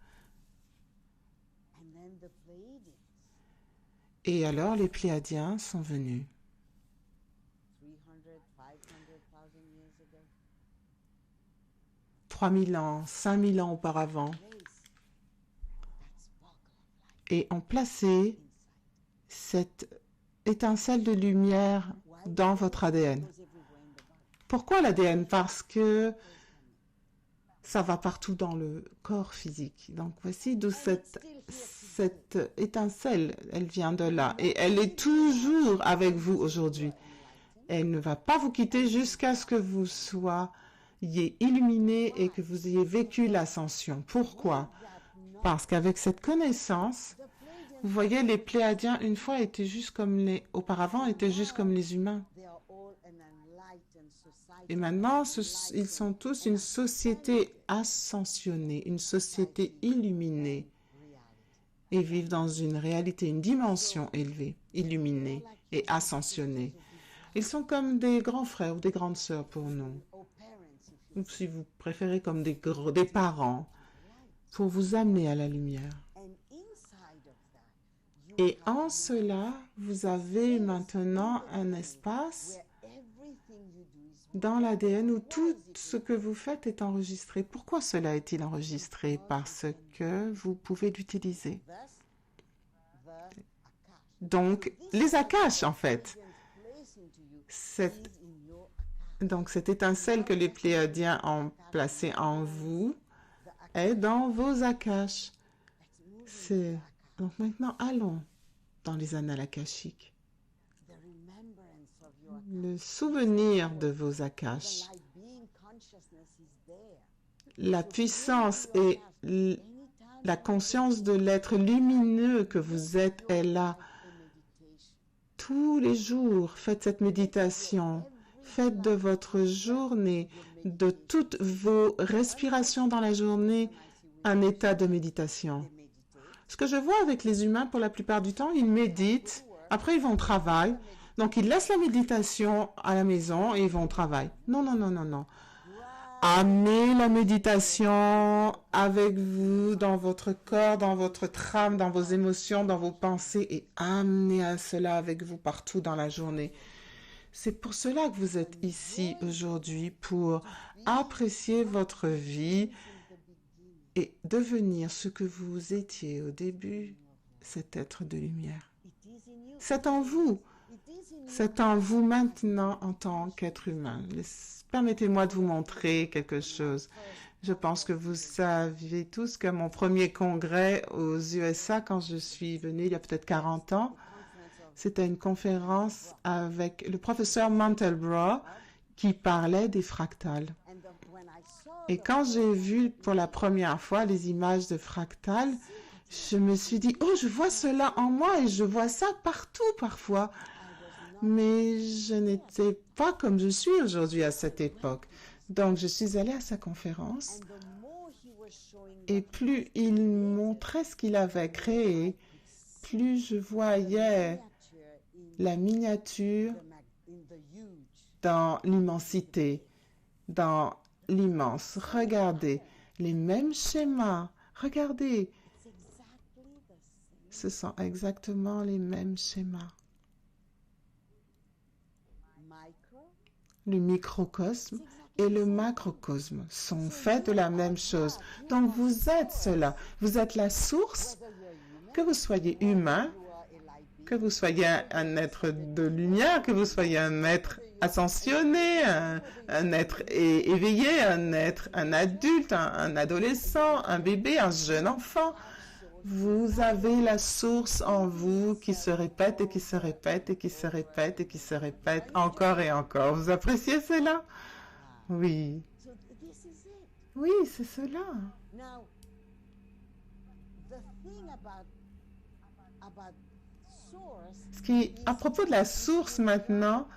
Et alors, les Pléiadiens sont venus. 3000 ans, 5000 ans auparavant, et ont placé cette étincelle de lumière dans votre ADN. Pourquoi l'ADN? Parce que ça va partout dans le corps physique. Donc, voici d'où cette étincelle, elle vient de là. Et elle est toujours avec vous aujourd'hui. Elle ne va pas vous quitter jusqu'à ce que vous soyez illuminé et que vous ayez vécu l'ascension. Pourquoi? Parce qu'avec cette connaissance, vous voyez, les Pléiadiens, une fois, auparavant, étaient juste comme les humains. Et maintenant, ils sont tous une société ascensionnée, une société illuminée, et vivent dans une réalité, une dimension élevée, illuminée et ascensionnée. Ils sont comme des grands frères ou des grandes sœurs pour nous, ou si vous préférez comme des parents, pour vous amener à la lumière. Et en cela, vous avez maintenant un espace dans l'ADN où tout ce que vous faites est enregistré. Pourquoi cela est-il enregistré? Parce que vous pouvez l'utiliser. Donc, les Akashes, en fait. Donc, cette étincelle que les Pléiadiens ont placée en vous est dans vos Akashes. Donc, maintenant, allons dans les annales akashiques. Le souvenir de vos Akashes, la puissance et la conscience de l'être lumineux que vous êtes est là. Tous les jours, faites cette méditation. Faites de votre journée, de toutes vos respirations dans la journée, un état de méditation. Ce que je vois avec les humains, pour la plupart du temps, ils méditent, après ils vont au travail. Donc, ils laissent la méditation à la maison et ils vont au travail. Non, non, non, non, non. Amenez la méditation avec vous, dans votre corps, dans votre trame, dans vos émotions, dans vos pensées et amenez cela avec vous partout dans la journée. C'est pour cela que vous êtes ici aujourd'hui, pour apprécier votre vie et devenir ce que vous étiez au début, cet être de lumière. C'est en vous. C'est en vous maintenant en tant qu'être humain. Permettez-moi de vous montrer quelque chose. Je pense que vous savez tous que mon premier congrès aux USA, quand je suis venue il y a peut-être 40 ans, C'était une conférence avec le professeur Mantelbrot qui parlait des fractales. Et quand j'ai vu pour la première fois les images de fractales, je me suis dit, oh, je vois cela en moi et je vois ça partout parfois. Mais je n'étais pas comme je suis aujourd'hui à cette époque. Donc, je suis allée à sa conférence et plus il montrait ce qu'il avait créé, plus je voyais la miniature dans l'immensité, dans l'immense. Regardez, les mêmes schémas. Regardez, ce sont exactement les mêmes schémas. Le microcosme et le macrocosme sont faits de la même chose. Donc vous êtes cela. Vous êtes la source, que vous soyez humain, que vous soyez un être de lumière, que vous soyez un être ascensionné, un être éveillé, un adulte, un adolescent, un bébé, un jeune enfant. Vous avez la source en vous qui se répète et qui se répète et qui se répète et qui se répète encore et encore. Vous appréciez cela? Oui. Oui, c'est cela. Ce qui, à propos de la source maintenant,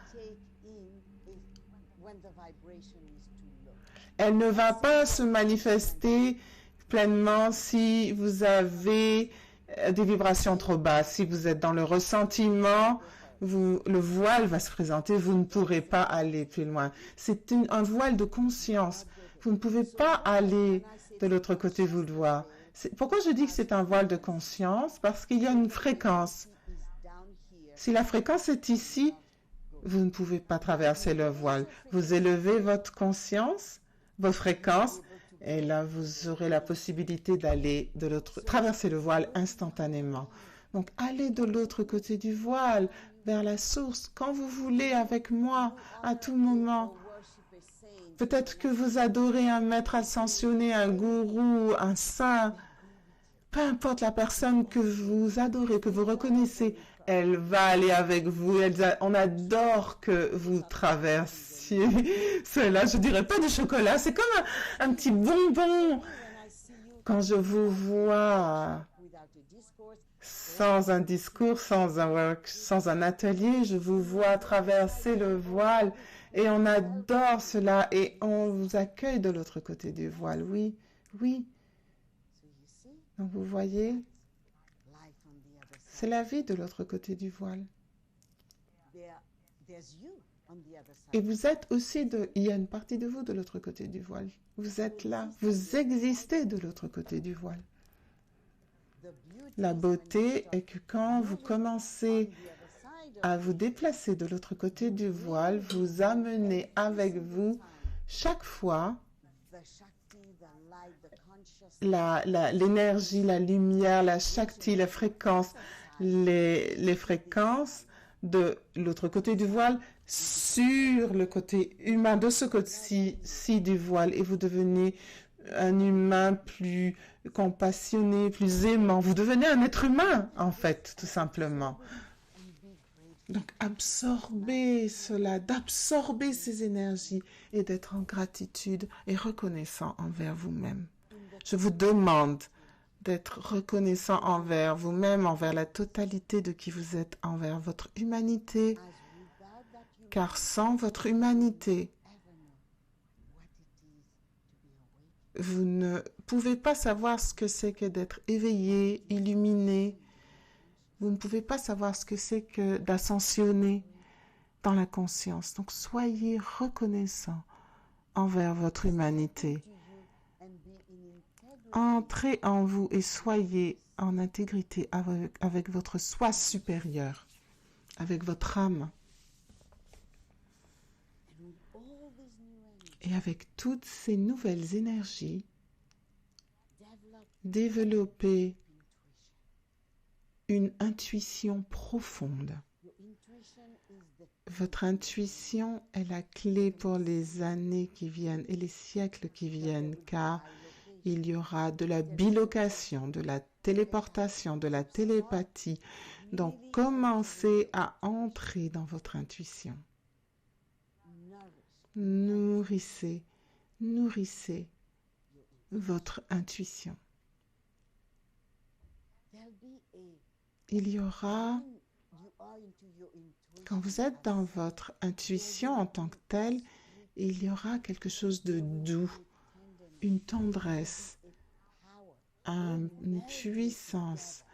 elle ne va pas se manifester pleinement si vous avez des vibrations trop basses. Si vous êtes dans le ressentiment, le voile va se présenter, vous ne pourrez pas aller plus loin. C'est un voile de conscience. Vous ne pouvez pas aller de l'autre côté vous le voir. Pourquoi je dis que c'est un voile de conscience? Parce qu'il y a une fréquence. Si la fréquence est ici, vous ne pouvez pas traverser le voile. Vous élevez votre conscience, vos fréquences, et là, vous aurez la possibilité d'aller de l'autre, traverser le voile instantanément. Donc, allez de l'autre côté du voile, vers la source, quand vous voulez, avec moi, à tout moment. Peut-être que vous adorez un maître ascensionné, un gourou, un saint. Peu importe la personne que vous adorez, que vous reconnaissez, elle va aller avec vous. On adore que vous traversiez cela. Je dirais pas du chocolat, c'est comme un petit bonbon. Quand je vous vois sans un discours, sans un atelier, je vous vois traverser le voile et on adore cela et on vous accueille de l'autre côté du voile. Oui, oui. Donc vous voyez, c'est la vie de l'autre côté du voile. Et vous êtes aussi il y a une partie de vous de l'autre côté du voile. Vous êtes là, vous existez de l'autre côté du voile. La beauté est que quand vous commencez à vous déplacer de l'autre côté du voile, vous amenez avec vous chaque fois l'énergie, la lumière, la shakti, les fréquences de l'autre côté du voile sur le côté humain de ce côté-ci du voile et vous devenez un humain plus compassionné, plus aimant. Vous devenez un être humain, en fait, tout simplement. Donc, absorber cela, d'absorber ces énergies et d'être en gratitude et reconnaissant envers vous-même. Je vous demande d'être reconnaissant envers vous-même, envers la totalité de qui vous êtes, envers votre humanité, car sans votre humanité, vous ne pouvez pas savoir ce que c'est que d'être éveillé, illuminé. Vous ne pouvez pas savoir ce que c'est que d'ascensionner dans la conscience. Donc, soyez reconnaissant envers votre humanité. Entrez en vous et soyez en intégrité avec votre soi supérieur, avec votre âme. Et avec toutes ces nouvelles énergies, développez une intuition profonde. Votre intuition est la clé pour les années qui viennent et les siècles qui viennent, car il y aura de la bilocation, de la téléportation, de la télépathie, Donc, commencez à entrer dans votre intuition. Nourrissez, nourrissez votre intuition. Il y aura, quand vous êtes dans votre intuition en tant que telle, il y aura quelque chose de doux, une tendresse, une puissance.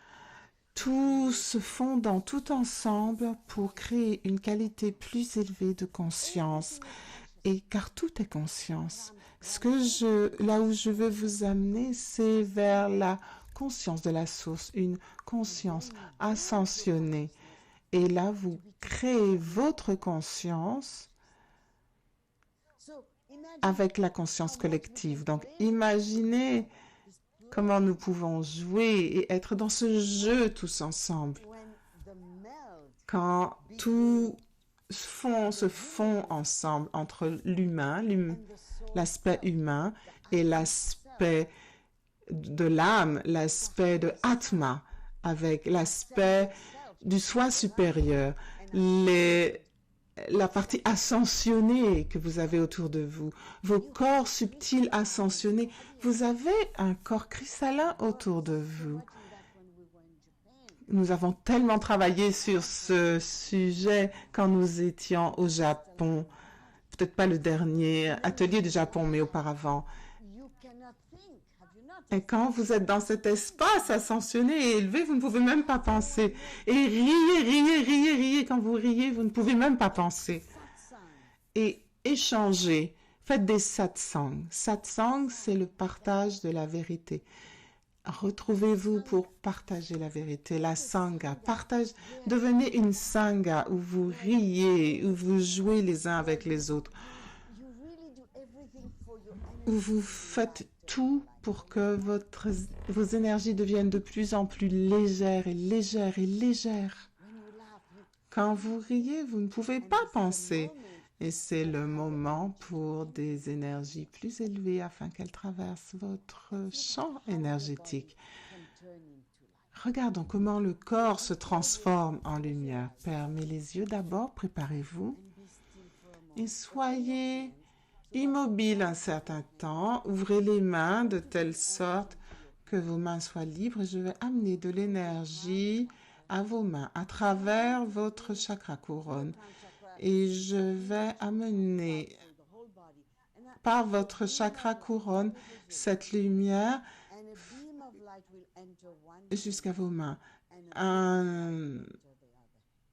Tout se fondant tout ensemble pour créer une qualité plus élevée de conscience. Et car tout est conscience. Là où je veux vous amener, c'est vers la conscience de la source, une conscience ascensionnée. Et là, vous créez votre conscience avec la conscience collective. Donc, imaginez comment nous pouvons jouer et être dans ce jeu tous ensemble. Quand tout se fond ensemble entre l'humain, l'aspect humain et l'aspect de l'âme, l'aspect de Atma, avec l'aspect du soi supérieur, la partie ascensionnée que vous avez autour de vous, vos corps subtils ascensionnés. Vous avez un corps cristallin autour de vous. Nous avons tellement travaillé sur ce sujet quand nous étions au Japon. Peut-être pas le dernier atelier du Japon, mais auparavant. Et quand vous êtes dans cet espace ascensionné et élevé, vous ne pouvez même pas penser. Et riez. Quand vous riez, vous ne pouvez même pas penser. Et échangez. Faites des satsangs. Satsang, c'est le partage de la vérité. Retrouvez-vous pour partager la vérité, la sangha. Devenez une sangha où vous riez, où vous jouez les uns avec les autres, où vous faites tout pour que vos énergies deviennent de plus en plus légères et légères et légères. Quand vous riez, vous ne pouvez pas penser. Et c'est le moment pour des énergies plus élevées afin qu'elles traversent votre champ énergétique. Regardons comment le corps se transforme en lumière. Fermez les yeux d'abord, préparez-vous et soyez immobile un certain temps. Ouvrez les mains de telle sorte que vos mains soient libres. Je vais amener de l'énergie à vos mains à travers votre chakra couronne. Et je vais amener par votre chakra couronne cette lumière jusqu'à vos mains.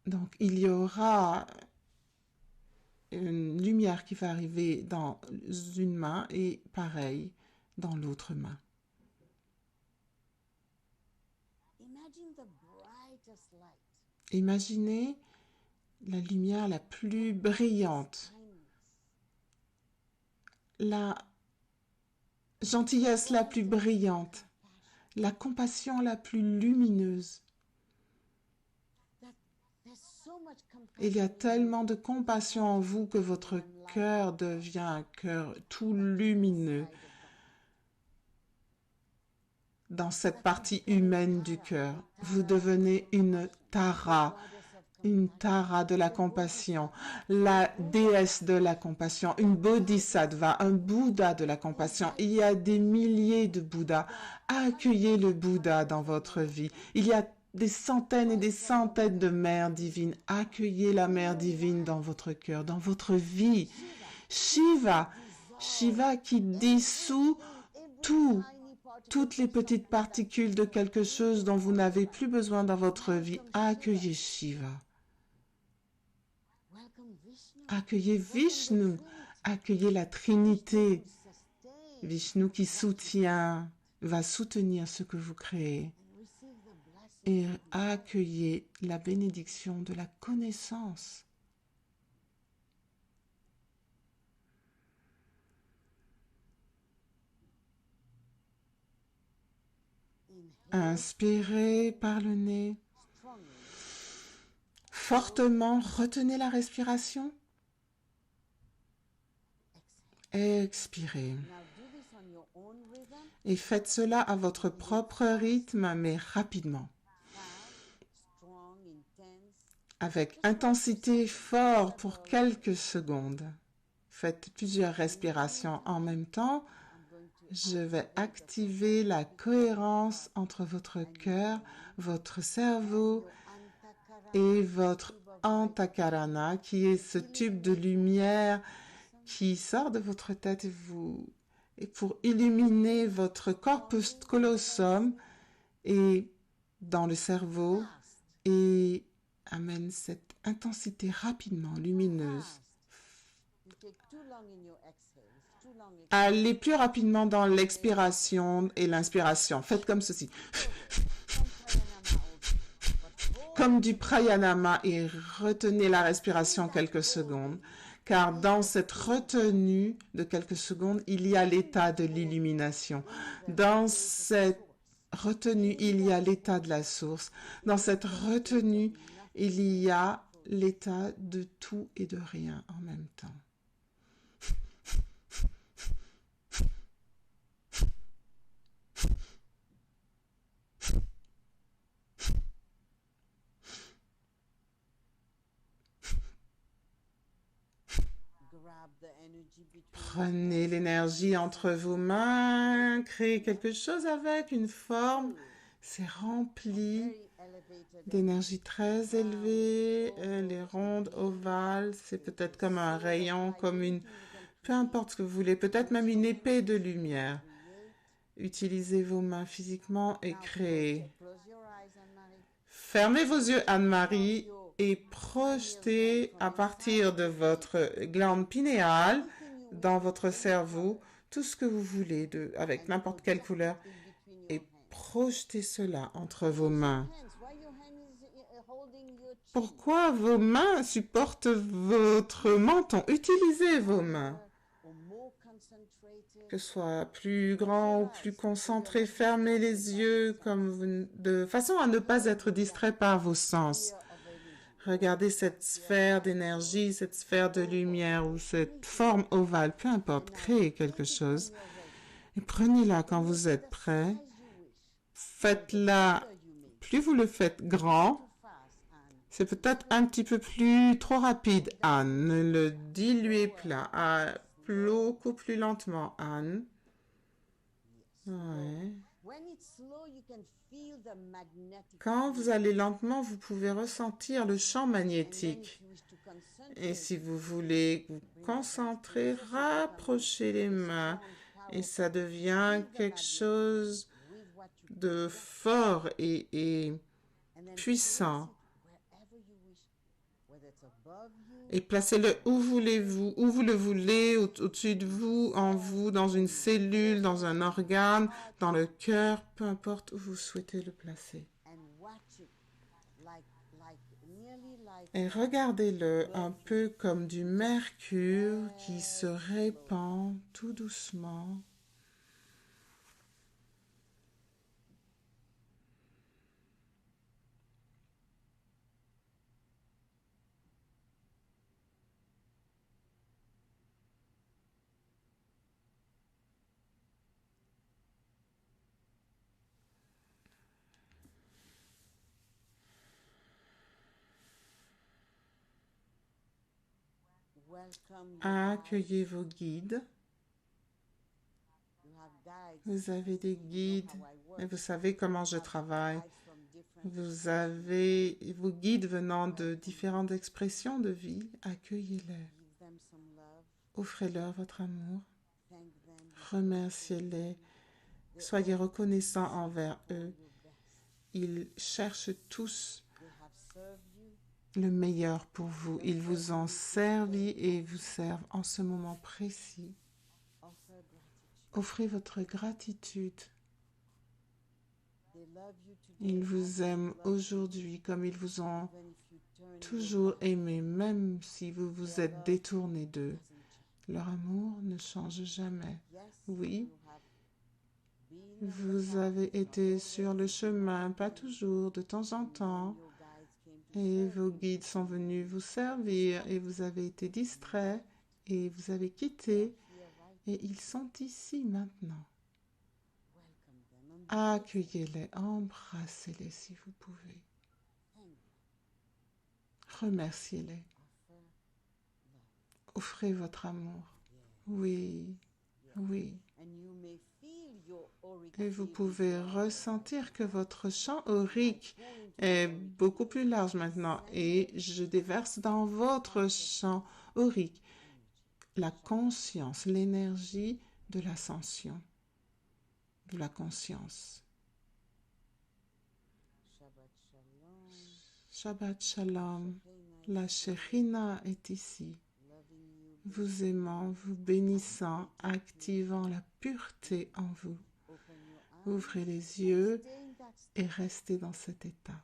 Donc, il y aura une lumière qui va arriver dans une main et pareil dans l'autre main. Imaginez la lumière la plus brillante, la gentillesse la plus brillante, la compassion la plus lumineuse. Il y a tellement de compassion en vous que votre cœur devient un cœur tout lumineux dans cette partie humaine du cœur. Vous devenez une Tara de la compassion, la déesse de la compassion, une bodhisattva, un Bouddha de la compassion. Il y a des milliers de Bouddhas. Accueillez le Bouddha dans votre vie. Il y a des centaines et des centaines de mères divines. Accueillez la mère divine dans votre cœur, dans votre vie. Shiva qui dissout toutes les petites particules de quelque chose dont vous n'avez plus besoin dans votre vie. Accueillez Shiva. Accueillez Vishnu, accueillez la Trinité. Vishnu qui va soutenir ce que vous créez. Et accueillez la bénédiction de la connaissance. Inspirez par le nez. Fortement, retenez la respiration. Expirez. Et faites cela à votre propre rythme, mais rapidement. avec intensité fort pour quelques secondes. Faites plusieurs respirations en même temps. Je vais activer la cohérence entre votre cœur, votre cerveau et votre Antakarana, qui est ce tube de lumière qui sort de votre tête et pour illuminer votre corpus callosum et dans le cerveau et amène cette intensité rapidement lumineuse. Allez plus rapidement dans l'expiration et l'inspiration. Faites comme ceci. Comme du pranayama et retenez la respiration quelques secondes. Car dans cette retenue de quelques secondes, il y a l'état de l'illumination. Dans cette retenue, il y a l'état de la source. Dans cette retenue, il y a l'état de tout et de rien en même temps. Prenez l'énergie entre vos mains, créez quelque chose avec une forme. C'est rempli d'énergie très élevée. Les rondes, ovales, c'est peut-être comme un rayon, comme une... Peu importe ce que vous voulez, peut-être même une épée de lumière. Utilisez vos mains physiquement et créez. Fermez vos yeux, Anne-Marie, et projetez à partir de votre glande pinéale dans votre cerveau tout ce que vous voulez avec n'importe quelle couleur et projetez cela entre vos mains. Pourquoi vos mains supportent votre menton? Utilisez vos mains. Que ce soit plus grand ou plus concentré, fermez les yeux de façon à ne pas être distrait par vos sens. Regardez cette sphère d'énergie, cette sphère de lumière ou cette forme ovale, peu importe, créez quelque chose. Et prenez-la quand vous êtes prêt. Faites-la, plus vous le faites grand, c'est peut-être un petit peu plus trop rapide, Anne. Ne le diluez pas. Beaucoup plus lentement, Anne. Ouais. Quand vous allez lentement, vous pouvez ressentir le champ magnétique. Et si vous voulez vous concentrer, rapprochez les mains. Et ça devient quelque chose de fort et puissant. Et placez-le où voulez-vous, où vous le voulez, au-dessus de vous, en vous, dans une cellule, dans un organe, dans le cœur, peu importe où vous souhaitez le placer. Et regardez-le un peu comme du mercure qui se répand tout doucement. Accueillez vos guides. Vous avez des guides et vous savez comment je travaille. Vous avez vos guides venant de différentes expressions de vie. Accueillez-les. Offrez-leur votre amour. Remerciez-les. Soyez reconnaissants envers eux. Ils cherchent tous le meilleur pour vous. Ils vous ont servi et vous servent en ce moment précis. Offrez votre gratitude. Ils vous aiment aujourd'hui comme ils vous ont toujours aimé, même si vous vous êtes détourné d'eux. Leur amour ne change jamais. Oui, vous avez été sur le chemin, pas toujours, de temps en temps, et vos guides sont venus vous servir et vous avez été distrait et vous avez quitté et ils sont ici maintenant. Accueillez-les, embrassez-les si vous pouvez. Remerciez-les. Offrez votre amour. Oui, oui. Et vous pouvez ressentir que votre champ aurique est beaucoup plus large maintenant. Et je déverse dans votre champ aurique la conscience, l'énergie de l'ascension, de la conscience. Shabbat Shalom. La Shekhinah est ici, vous aimant, vous bénissant, activant la pureté en vous. Ouvrez les yeux et restez dans cet état.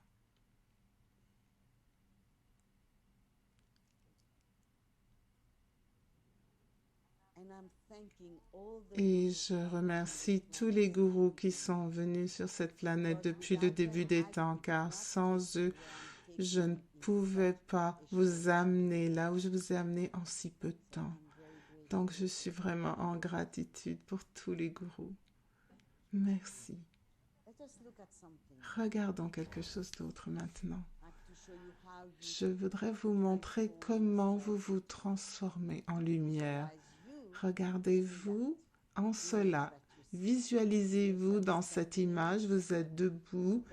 Et je remercie tous les gourous qui sont venus sur cette planète depuis le début des temps, car sans eux, je ne pouvais pas vous amener là où je vous ai amené en si peu de temps. Donc, je suis vraiment en gratitude pour tous les gourous. Merci. Regardons quelque chose d'autre maintenant. Je voudrais vous montrer comment vous vous transformez en lumière. Regardez-vous en cela. Visualisez-vous dans cette image. Vous êtes debout.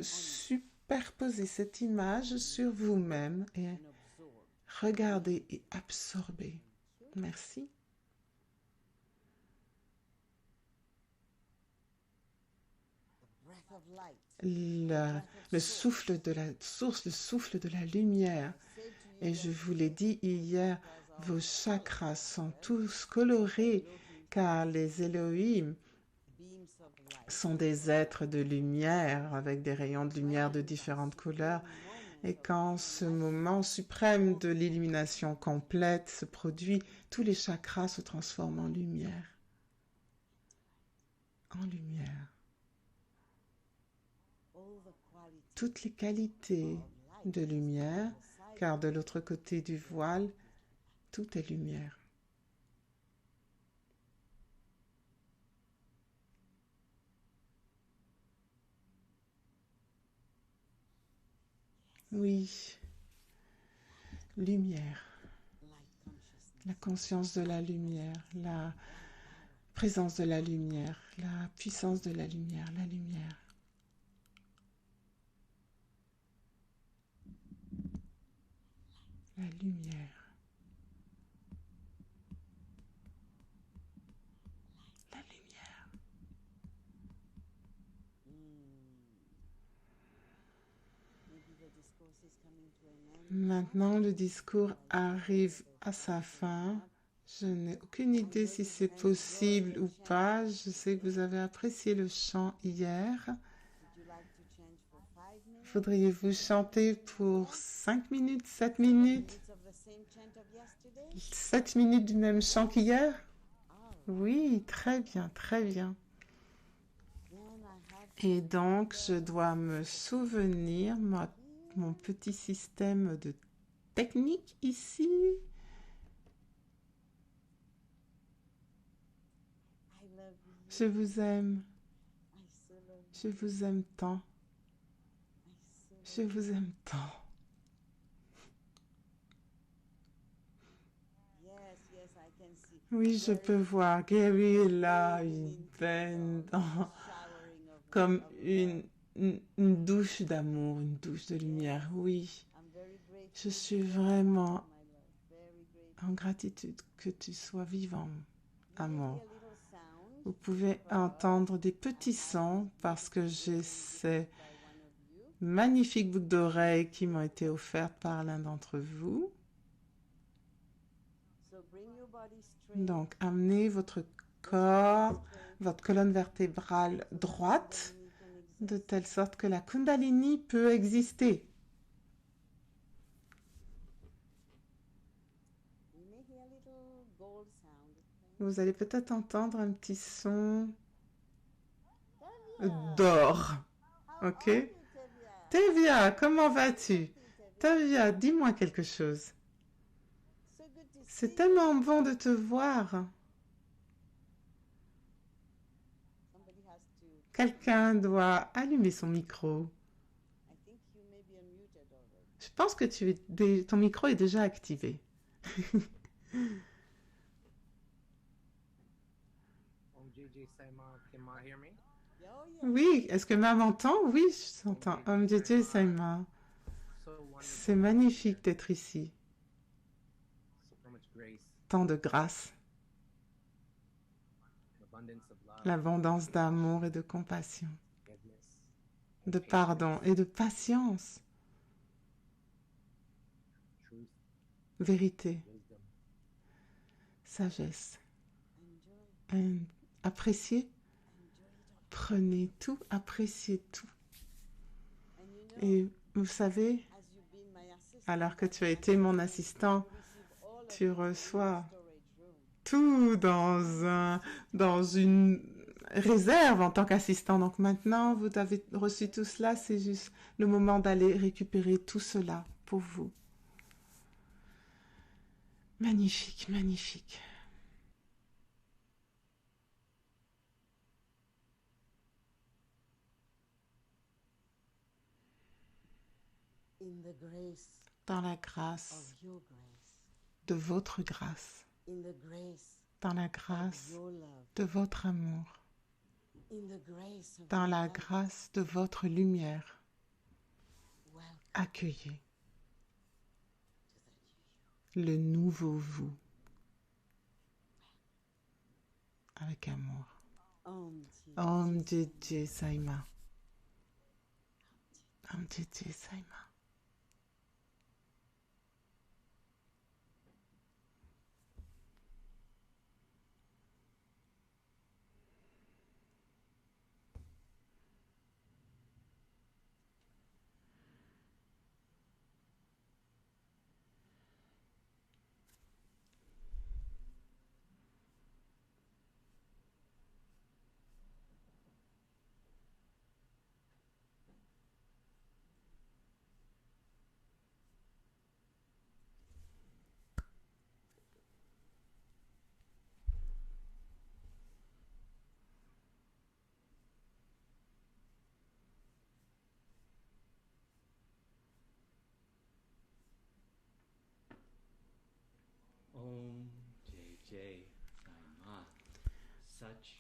Superposez cette image sur vous-même et regardez et absorbez. Merci. Le souffle de la source, le souffle de la lumière. Et je vous l'ai dit hier, vos chakras sont tous colorés car les Elohim sont des êtres de lumière avec des rayons de lumière de différentes couleurs. Et quand ce moment suprême de l'illumination complète se produit, tous les chakras se transforment en lumière. En lumière. Toutes les qualités de lumière, car de l'autre côté du voile, tout est lumière. Oui, lumière, la conscience de la lumière, la présence de la lumière, la puissance de la lumière, la lumière. La lumière. La lumière. Maintenant, le discours arrive à sa fin. Je n'ai aucune idée si c'est possible ou pas. Je sais que vous avez apprécié le chant hier. Voudriez-vous chanter pour 5 minutes, 7 minutes? 7 minutes du même chant qu'hier? Oui, très bien, très bien. Et donc, je dois me souvenir, mon petit système de technique ici. Je vous aime. Je vous aime tant. Je vous aime tant. Oui, je peux voir. Gary est là, il baigne comme une douche d'amour, une douche de lumière. Oui, je suis vraiment en gratitude que tu sois vivant, amour. Vous pouvez entendre des petits sons parce que j'ai ces magnifiques boucles d'oreilles qui m'ont été offertes par l'un d'entre vous. Donc, amenez votre corps, votre colonne vertébrale droite, de telle sorte que la Kundalini peut exister. Vous allez peut-être entendre un petit son d'or. Ok? Tevia, comment vas-tu? Tevia, dis-moi quelque chose. C'est tellement bon de te voir. Quelqu'un doit allumer son micro. Je pense que ton micro est déjà activé. Oui, est-ce que Ma m'entend? Oui, je t'entends. JJ Saima. C'est magnifique d'être ici. Tant de grâce. L'abondance d'amour et de compassion. De pardon et de patience. Vérité. Sagesse. Appréciez. Prenez tout, appréciez tout. Et vous savez, alors que tu as été mon assistant, tu reçois tout dans une réserve en tant qu'assistant. Donc maintenant, vous avez reçu tout cela, c'est juste le moment d'aller récupérer tout cela pour vous. Magnifique, magnifique. Dans la grâce de votre grâce, dans la grâce de votre amour, dans la grâce de votre lumière, accueillez le nouveau vous avec amour. Om JJ Saima. Om JJ Saima.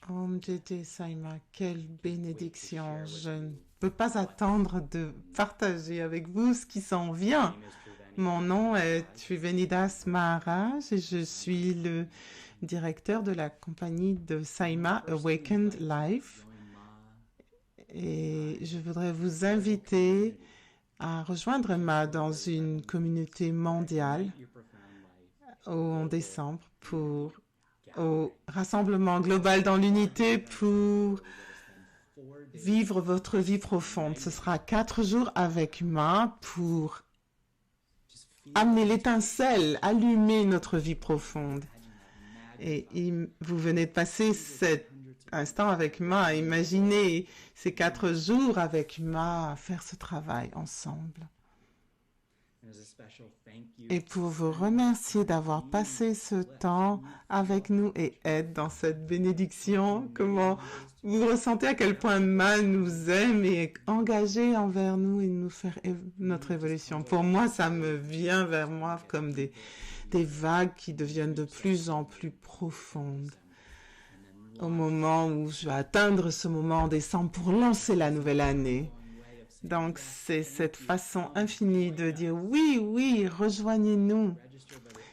Om JJ Saima, quelle bénédiction. Je ne peux pas attendre de partager avec vous ce qui s'en vient. Mon nom est Trivenidas Maharaj et je suis le directeur de la compagnie de Saima Awakened Life. Et je voudrais vous inviter à rejoindre Ma dans une communauté mondiale en décembre au rassemblement global dans l'unité pour vivre votre vie profonde. Ce sera 4 jours avec Ma pour amener l'étincelle, allumer notre vie profonde. Et vous venez de passer cet instant avec Ma. Imaginez ces 4 jours avec Ma, faire ce travail ensemble. Et pour vous remercier d'avoir passé ce temps avec nous et être dans cette bénédiction, comment vous ressentez à quel point Ma nous aime et est engagé envers nous et nous faire notre évolution. Pour moi, ça me vient vers moi comme des vagues qui deviennent de plus en plus profondes. Au moment où je vais atteindre ce moment en décembre pour lancer la nouvelle année. Donc, c'est cette façon infinie de dire oui, oui, rejoignez-nous.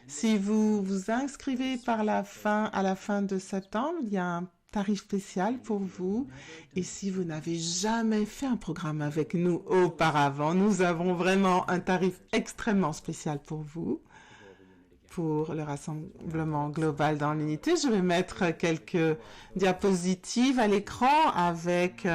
Si vous vous inscrivez à la fin de septembre, il y a un tarif spécial pour vous. Et si vous n'avez jamais fait un programme avec nous auparavant, nous avons vraiment un tarif extrêmement spécial pour vous, pour le rassemblement global dans l'unité. Je vais mettre quelques diapositives à l'écran avec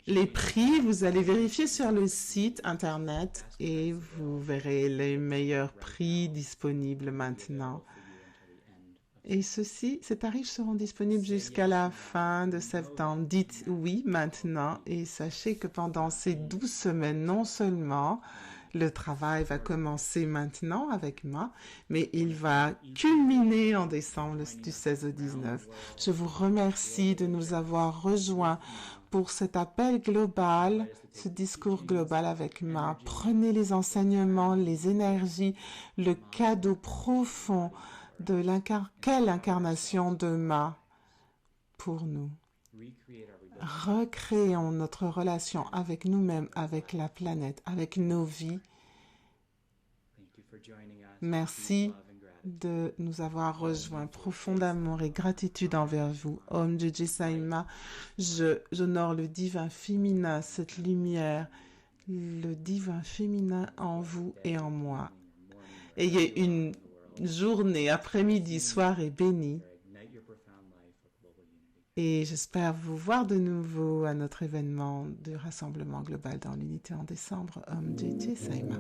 les prix. Vous allez vérifier sur le site internet et vous verrez les meilleurs prix disponibles maintenant. Et ces tarifs seront disponibles jusqu'à la fin de septembre. Dites oui maintenant et sachez que pendant ces 12 semaines, non seulement le travail va commencer maintenant avec Ma, mais il va culminer en décembre du 16 au 19. Je vous remercie de nous avoir rejoints pour cet appel global, ce discours global avec Ma. Prenez les enseignements, les énergies, le cadeau profond de quelle incarnation de Ma pour nous. Recréons notre relation avec nous-mêmes, avec la planète, avec nos vies. Merci de nous avoir rejoints. Profond amour et gratitude envers vous. Om Juji Saima, j'honore le divin féminin, cette lumière, le divin féminin en vous et en moi. Ayez une journée, après-midi, soirée bénie. Et j'espère vous voir de nouveau à notre événement de rassemblement global dans l'unité en décembre. Om Juji Saima.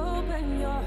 Open your